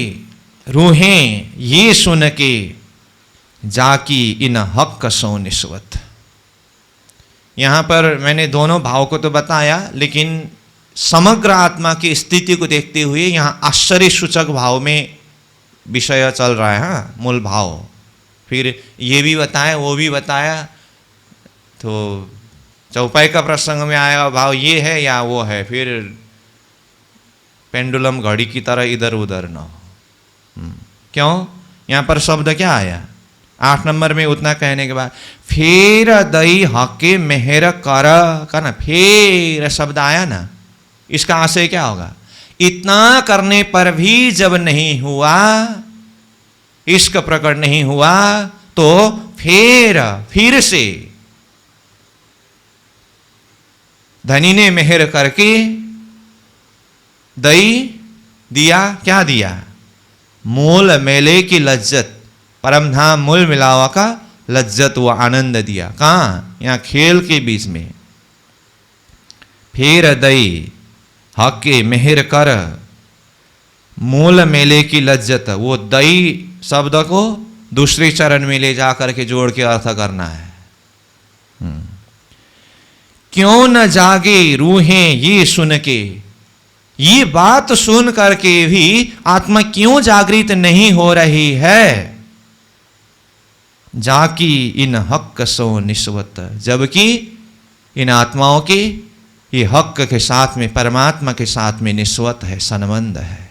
रूहें ये सुन के, जाकी इन हक सो निस्वत। यहां पर मैंने दोनों भाव को तो बताया, लेकिन समग्र आत्मा की स्थिति को देखते हुए यहां आश्चर्य सूचक भाव में विषय चल रहा है। हाँ, मूल भाव। फिर ये भी बताया, वो भी बताया, तो चौपाई का प्रसंग में आया भाव ये है या वो है, फिर पेंडुलम घड़ी की तरह इधर उधर ना हो। क्यों, यहां पर शब्द क्या आया 8 नंबर में। उतना कहने के बाद फेर दई हके मेहर कर का ना, फेर शब्द आया ना, इसका आशय क्या होगा। इतना करने पर भी जब नहीं हुआ, इश्क प्रकट नहीं हुआ, तो फिर से धनी ने मेहर करके दई दिया, क्या दिया, मूल मेले की लज्जत, परम धाम मूल मिलावा का लज्जत व आनंद दिया। कहाँ? यहाँ खेल के बीच में। फेर दई हके मेहर कर, मूल मेले की लज्जत। वो दई शब्द को दूसरे चरण में ले जाकर के जोड़ के अर्थ करना है। क्यों न जागे रूहें ये सुन के, ये बात सुन करके भी आत्मा क्यों जागृत नहीं हो रही है? जाकी इन हक सो निस्वत, जबकि इन आत्माओं की ये हक के साथ में, परमात्मा के साथ में निस्वत है, संबंध है।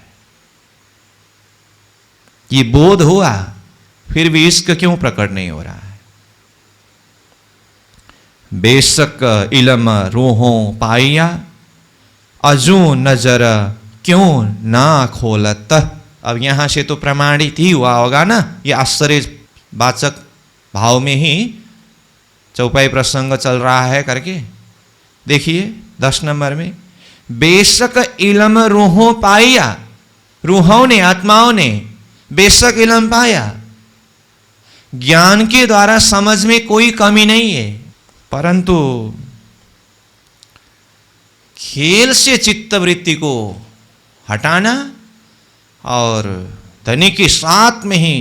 ये बोध हुआ, फिर भी इश्क क्यों प्रकट नहीं हो रहा है? बेशक इलम रूहों पाइया, अजू नजर क्यों ना खोलत। अब यहां से तो प्रमाणित ही हुआ होगा ना, ये आश्चर्यवाचक भाव में ही चौपाई प्रसंग चल रहा है करके। देखिए 10 नंबर में, बेशक इलम रूहों पाइया, रूहों ने, आत्माओं ने बेशक इलम पाया। ज्ञान के द्वारा समझ में कोई कमी नहीं है, परंतु खेल से चित्तवृत्ति को हटाना और धनी के साथ में ही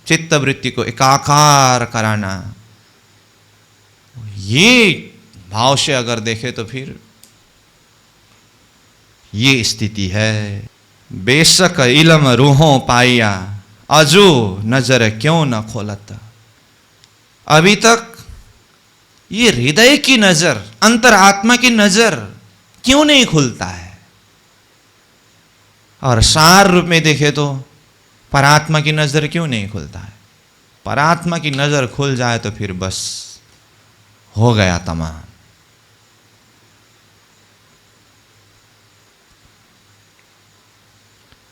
चित्तवृत्ति को एकाकार कराना, ये भाव से अगर देखे तो फिर ये स्थिति है। बेशक इलम रूहों पाइया, अजू नजर क्यों न खोलत। अभी तक ये हृदय की नजर, अंतरात्मा की नजर क्यों नहीं खुलता है? और सार रूप में देखे तो परात्मा की नजर क्यों नहीं खुलता है? परात्मा की नजर खुल जाए तो फिर बस हो गया तमाम।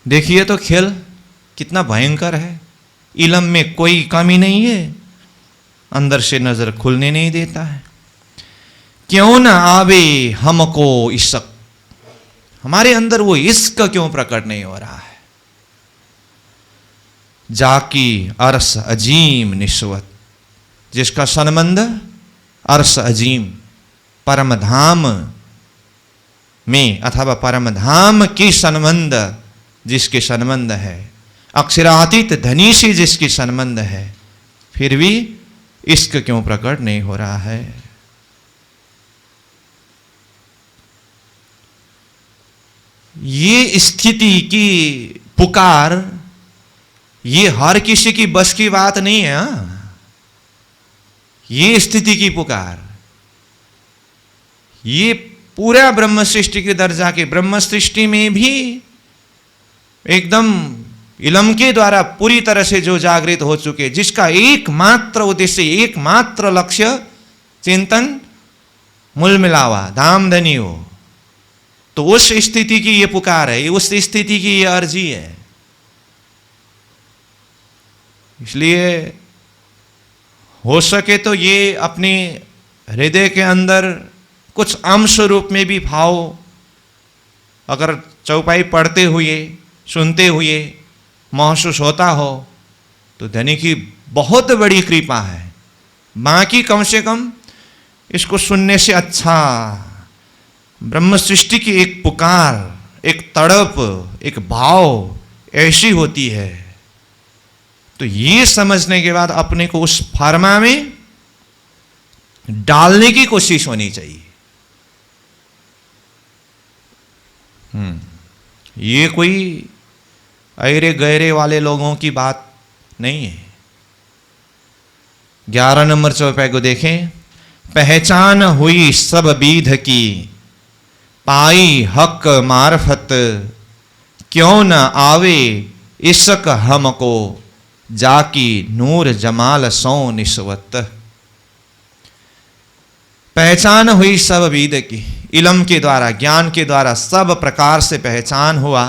देखिए तो खेल कितना भयंकर है। इलम में कोई कमी नहीं है, अंदर से नजर खुलने नहीं देता है। क्यों ना आवे हमको इश्क, हमारे अंदर वो इश्क क्यों प्रकट नहीं हो रहा है? जाकी अर्श अजीम निस्वत, जिसका संबंध अर्श अजीम परम धाम में अथवा परम धाम की संबंध जिसके संबंध है, अक्षरातीत धनी से जिसकी संबंध है, फिर भी इश्क क्यों प्रकट नहीं हो रहा है? ये स्थिति की पुकार, ये हर किसी की बस की बात नहीं है। ये स्थिति की पुकार, ये पूरा ब्रह्म सृष्टि के दर्जा के, ब्रह्म सृष्टि में भी एकदम इलम के द्वारा पूरी तरह से जो जागृत हो चुके, जिसका एकमात्र उद्देश्य, एकमात्र लक्ष्य चिंतन मूल मिलावा धाम धनी हो, तो उस स्थिति की ये पुकार है, उस स्थिति की ये अर्जी है। इसलिए हो सके तो ये अपने हृदय के अंदर कुछ अंश रूप में भी भाव अगर चौपाई पढ़ते हुए, सुनते हुए महसूस होता हो तो धनी की बहुत बड़ी कृपा है। बाकी कम से कम इसको सुनने से अच्छा ब्रह्म सृष्टि की एक पुकार, एक तड़प, एक भाव ऐसी होती है, तो ये समझने के बाद अपने को उस फार्मा में डालने की कोशिश होनी चाहिए। ये कोई अरे गहरे वाले लोगों की बात नहीं है। 11 नंबर चौपाई को देखें। पहचान हुई सब बीध की, पाई हक मार्फत, क्यों न आवे इश्क हमको, जाकी नूर जमाल सो निस्वत। पहचान हुई सब बीध की, इलम के द्वारा, ज्ञान के द्वारा सब प्रकार से पहचान हुआ।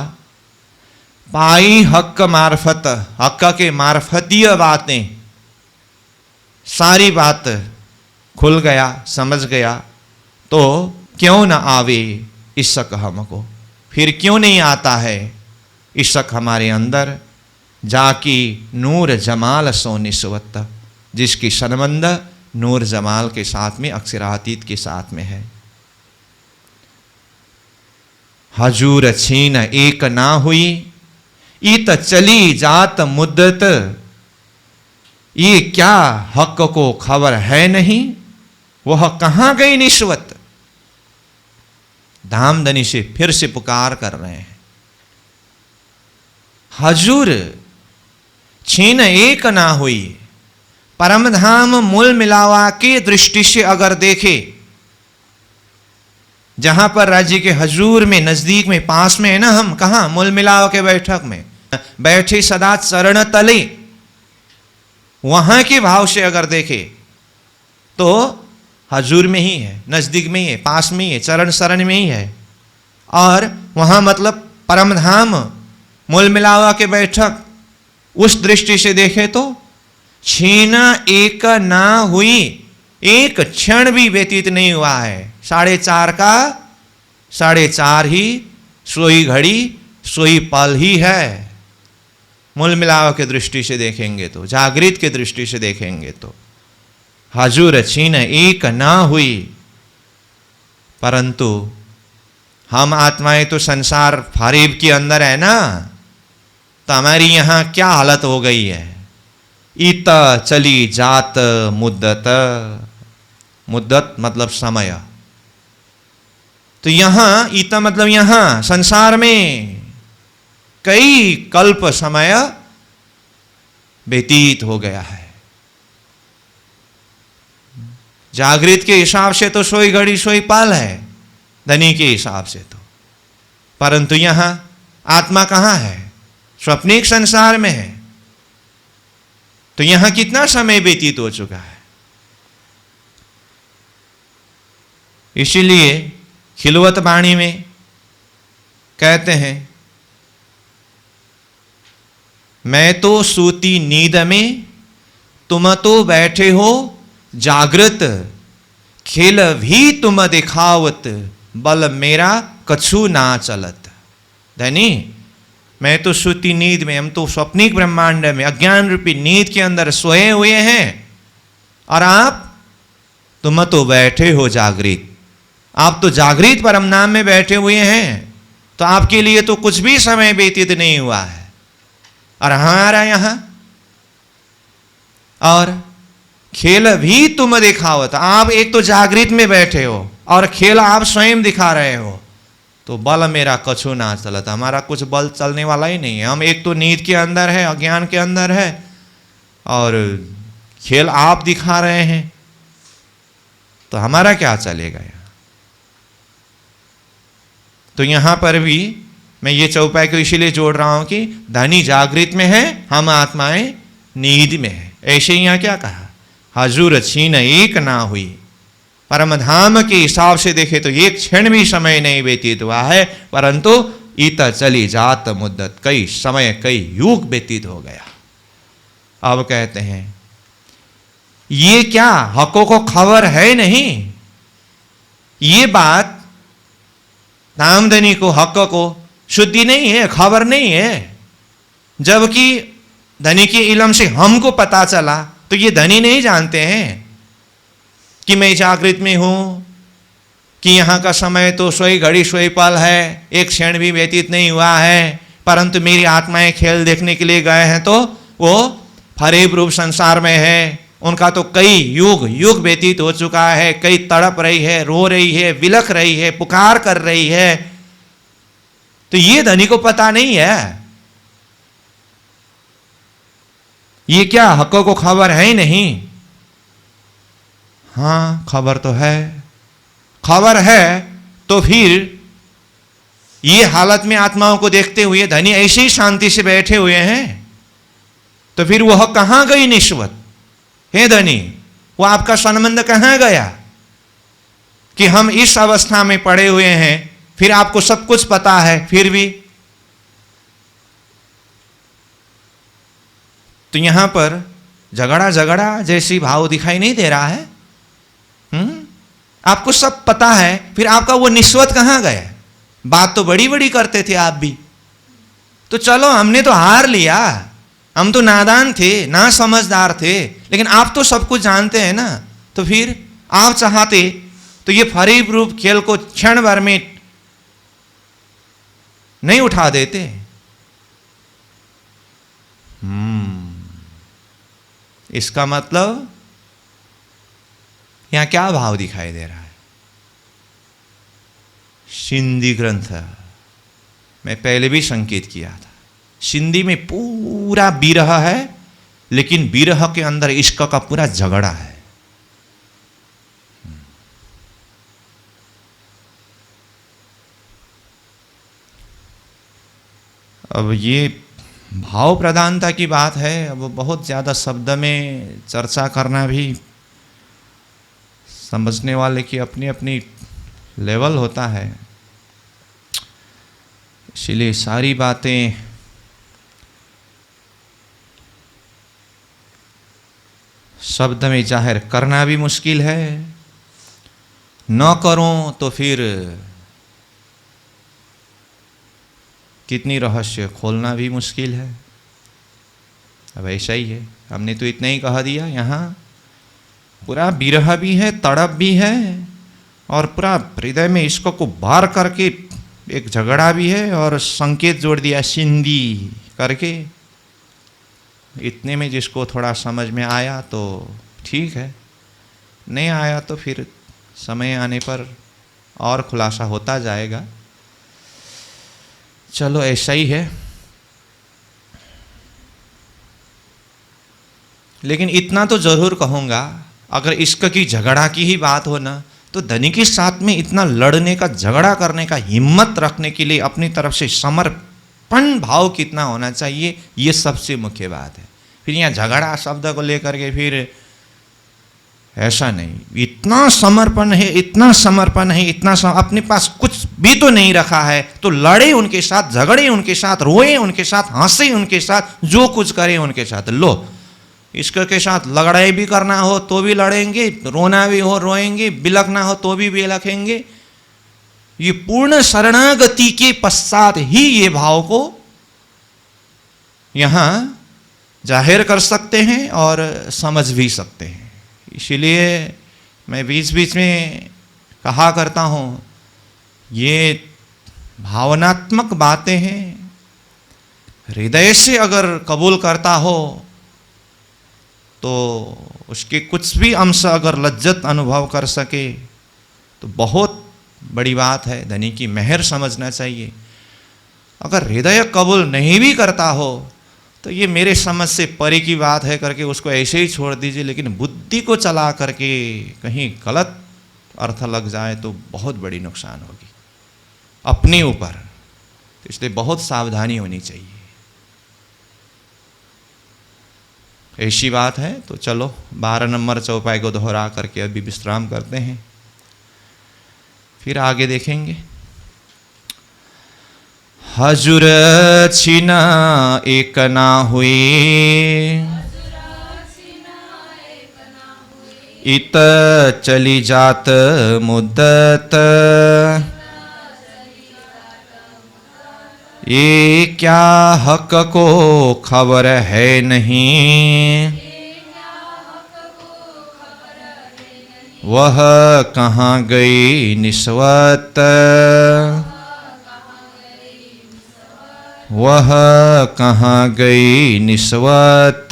पाई हक मार्फत, हक के मार्फतीय बातें, सारी बात खुल गया, समझ गया, तो क्यों न आवे इश्क हमको, फिर क्यों नहीं आता है इश्क हमारे अंदर, जाकी नूर जमाल सो निस्वत, जिसकी संबंध नूर जमाल के साथ में, अक्षरातीत के साथ में है। हजूर छीन एक ना हुई, इत चली जात मुद्दत, ये क्या हक को खबर है नहीं, वह कहां गई निस्वत। धामधनी से फिर से पुकार कर रहे हैं, हजूर छीन एक ना हुई। परम धाम मूल मिलावा की दृष्टि से अगर देखे, जहां पर राज्य के हजूर में, नजदीक में, पास में है ना, हम कहां मूल मिलावा के बैठक में बैठे सदा चरण तले, वहां के भाव से अगर देखे तो हजूर में ही है, नजदीक में ही है, पास में ही है, चरण शरण में ही है। और वहां मतलब परम धाम मूल मिलावा के बैठक, उस दृष्टि से देखे तो छीना एक ना हुई, एक क्षण भी व्यतीत नहीं हुआ है। 4:30 का 4:30 ही, सोई घड़ी सोई पल ही है। मूल मिलावा की दृष्टि से देखेंगे तो, जागृत की दृष्टि से देखेंगे तो हजूर छीन एक ना हुई। परंतु हम आत्माएं तो संसार फरेब के अंदर है ना, तो हमारी यहां क्या हालत हो गई है। इत चली जात मुद्दत, मुद्दत मतलब समय, तो यहां इत मतलब यहां संसार में कई कल्प समय व्यतीत हो गया है। जागृत के हिसाब से तो सोई घड़ी सोई पल है, धनी के हिसाब से तो, परंतु यहां आत्मा कहां है, स्वप्निक संसार में है। तो यहां कितना समय व्यतीत हो चुका है। इसीलिए खिलवत वाणी में कहते हैं, मैं तो सूती नींद में, तुम तो बैठे हो जागृत, खेल भी तुम दिखावत, बल मेरा कछु ना चलत। धनी, मैं तो सूती नींद में, हम तो स्वप्निक ब्रह्मांड में अज्ञान रूपी नींद के अंदर सोए हुए हैं, और तुम तो बैठे हो जागृत। आप तो जागृत परम नाम में बैठे हुए हैं, तो आपके लिए तो कुछ भी समय व्यतीत नहीं हुआ है। और हमारा यहां, और खेल भी तुम दिखावत, आप एक तो जागृत में बैठे हो और खेल आप स्वयं दिखा रहे हो, तो बल मेरा कछु ना चलता, हमारा कुछ बल चलने वाला ही नहीं है। हम एक तो नींद के अंदर है, अज्ञान के अंदर है, और खेल आप दिखा रहे हैं, तो हमारा क्या चलेगा यहाँ। तो यहां पर भी मैं ये चौपाई को इसीलिए जोड़ रहा हूं कि धनी जागृत में है, हम आत्माएं नींद में है। ऐसे ही यहां क्या कहा, हजूर छीन एक ना हुई। परम धाम के हिसाब से देखे तो एक क्षण भी समय नहीं व्यतीत हुआ है, परंतु इत चली जात मुद्दत, कई समय कई युग व्यतीत हो गया। अब कहते हैं, ये क्या हकों को खबर है नहीं। ये बात नामधनी को, हक को शुद्धि नहीं है, खबर नहीं है। जबकि धनी के इलम से हमको पता चला, तो ये धनी नहीं जानते हैं कि मैं जागृत में हूं, कि यहां का समय तो सोई घड़ी सोई पल है, एक क्षण भी व्यतीत नहीं हुआ है। परंतु मेरी आत्माएं खेल देखने के लिए गए हैं, तो वो फरेब रूप संसार में है, उनका तो कई युग युग व्यतीत हो चुका है, कई तड़प रही है, रो रही है, विलख रही है, पुकार कर रही है। तो ये धनी को पता नहीं है। ये क्या हकों को खबर है ही नहीं। हां, खबर तो है। खबर है तो फिर ये हालत में आत्माओं को देखते हुए धनी ऐसे ही शांति से बैठे हुए हैं, तो फिर वह कहां गई निस्वत। हे धनी, वो आपका संबंध कहां गया कि हम इस अवस्था में पड़े हुए हैं, फिर आपको सब कुछ पता है, फिर भी। तो यहां पर झगड़ा झगड़ा जैसी भाव दिखाई नहीं दे रहा है। आपको सब पता है, फिर आपका वो निस्वत कहां गया। बात तो बड़ी बड़ी करते थे आप भी, तो चलो हमने तो हार लिया, हम तो नादान थे, ना समझदार थे, लेकिन आप तो सब कुछ जानते हैं ना, तो फिर आप चाहते तो ये फरीब रूप खेल को क्षण भर में नहीं उठा देते। इसका मतलब यहां क्या भाव दिखाई दे रहा है? सिंधी ग्रंथ मैं पहले भी संकेत किया था, सिंधी में पूरा विरह है, लेकिन विरह के अंदर इश्क का पूरा झगड़ा है। अब ये भाव प्रधानता की बात है, अब बहुत ज़्यादा शब्द में चर्चा करना भी समझने वाले की अपनी अपनी लेवल होता है, इसलिए सारी बातें शब्द में जाहिर करना भी मुश्किल है, न करो तो फिर कितनी रहस्य खोलना भी मुश्किल है। अब ऐसा ही है, हमने तो इतना ही कह दिया, यहाँ पूरा विरह भी है, तड़प भी है, और पूरा हृदय में इसको को बार करके एक झगड़ा भी है, और संकेत जोड़ दिया सिंधी करके। इतने में जिसको थोड़ा समझ में आया तो ठीक है, नहीं आया तो फिर समय आने पर और खुलासा होता जाएगा। चलो ऐसा ही है, लेकिन इतना तो जरूर कहूँगा, अगर इश्क की झगड़ा की ही बात हो ना, तो धनी के साथ में इतना लड़ने का, झगड़ा करने का हिम्मत रखने के लिए अपनी तरफ से समर्पण भाव कितना होना चाहिए, ये सबसे मुख्य बात है। फिर यहाँ झगड़ा शब्द को लेकर के फिर ऐसा नहीं, इतना समर्पण है, इतना समर्पण है, इतना अपने पास कुछ भी तो नहीं रखा है, तो लड़े उनके साथ, झगड़े उनके साथ, रोए उनके साथ, हंसे उनके साथ, जो कुछ करे उनके साथ। लो, इश्क के साथ लड़ाई भी करना हो तो भी लड़ेंगे, रोना भी हो रोएंगे, बिलखना हो तो भी बिलखेंगे। ये पूर्ण शरणागति के पश्चात ही ये भाव को यहां जाहिर कर सकते हैं और समझ भी सकते हैं। इसलिए मैं बीच बीच में कहा करता हूँ, ये भावनात्मक बातें हैं, हृदय से अगर कबूल करता हो तो उसके कुछ भी अंश अगर लज्जत अनुभव कर सके तो बहुत बड़ी बात है, धनी की मेहर समझना चाहिए। अगर हृदय कबूल नहीं भी करता हो तो ये मेरे समझ से परे की बात है करके उसको ऐसे ही छोड़ दीजिए, लेकिन बुद्धि को चला करके कहीं गलत अर्थ लग जाए तो बहुत बड़ी नुकसान होगी अपने ऊपर। तो इसलिए बहुत सावधानी होनी चाहिए। ऐसी बात है तो चलो 12 नंबर चौपाई को दोहरा करके अभी विश्राम करते हैं, फिर आगे देखेंगे। हजूर छिना एक ना हुई, इत चली जात मुद्दत, ये क्या हक को खबर है नहीं, वह कहाँ गई निस्वत, वह कहाँ गई निस्वत।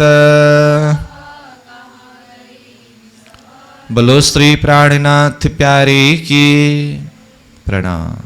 बोलो श्री प्राणनाथ प्यारे की प्रणाम।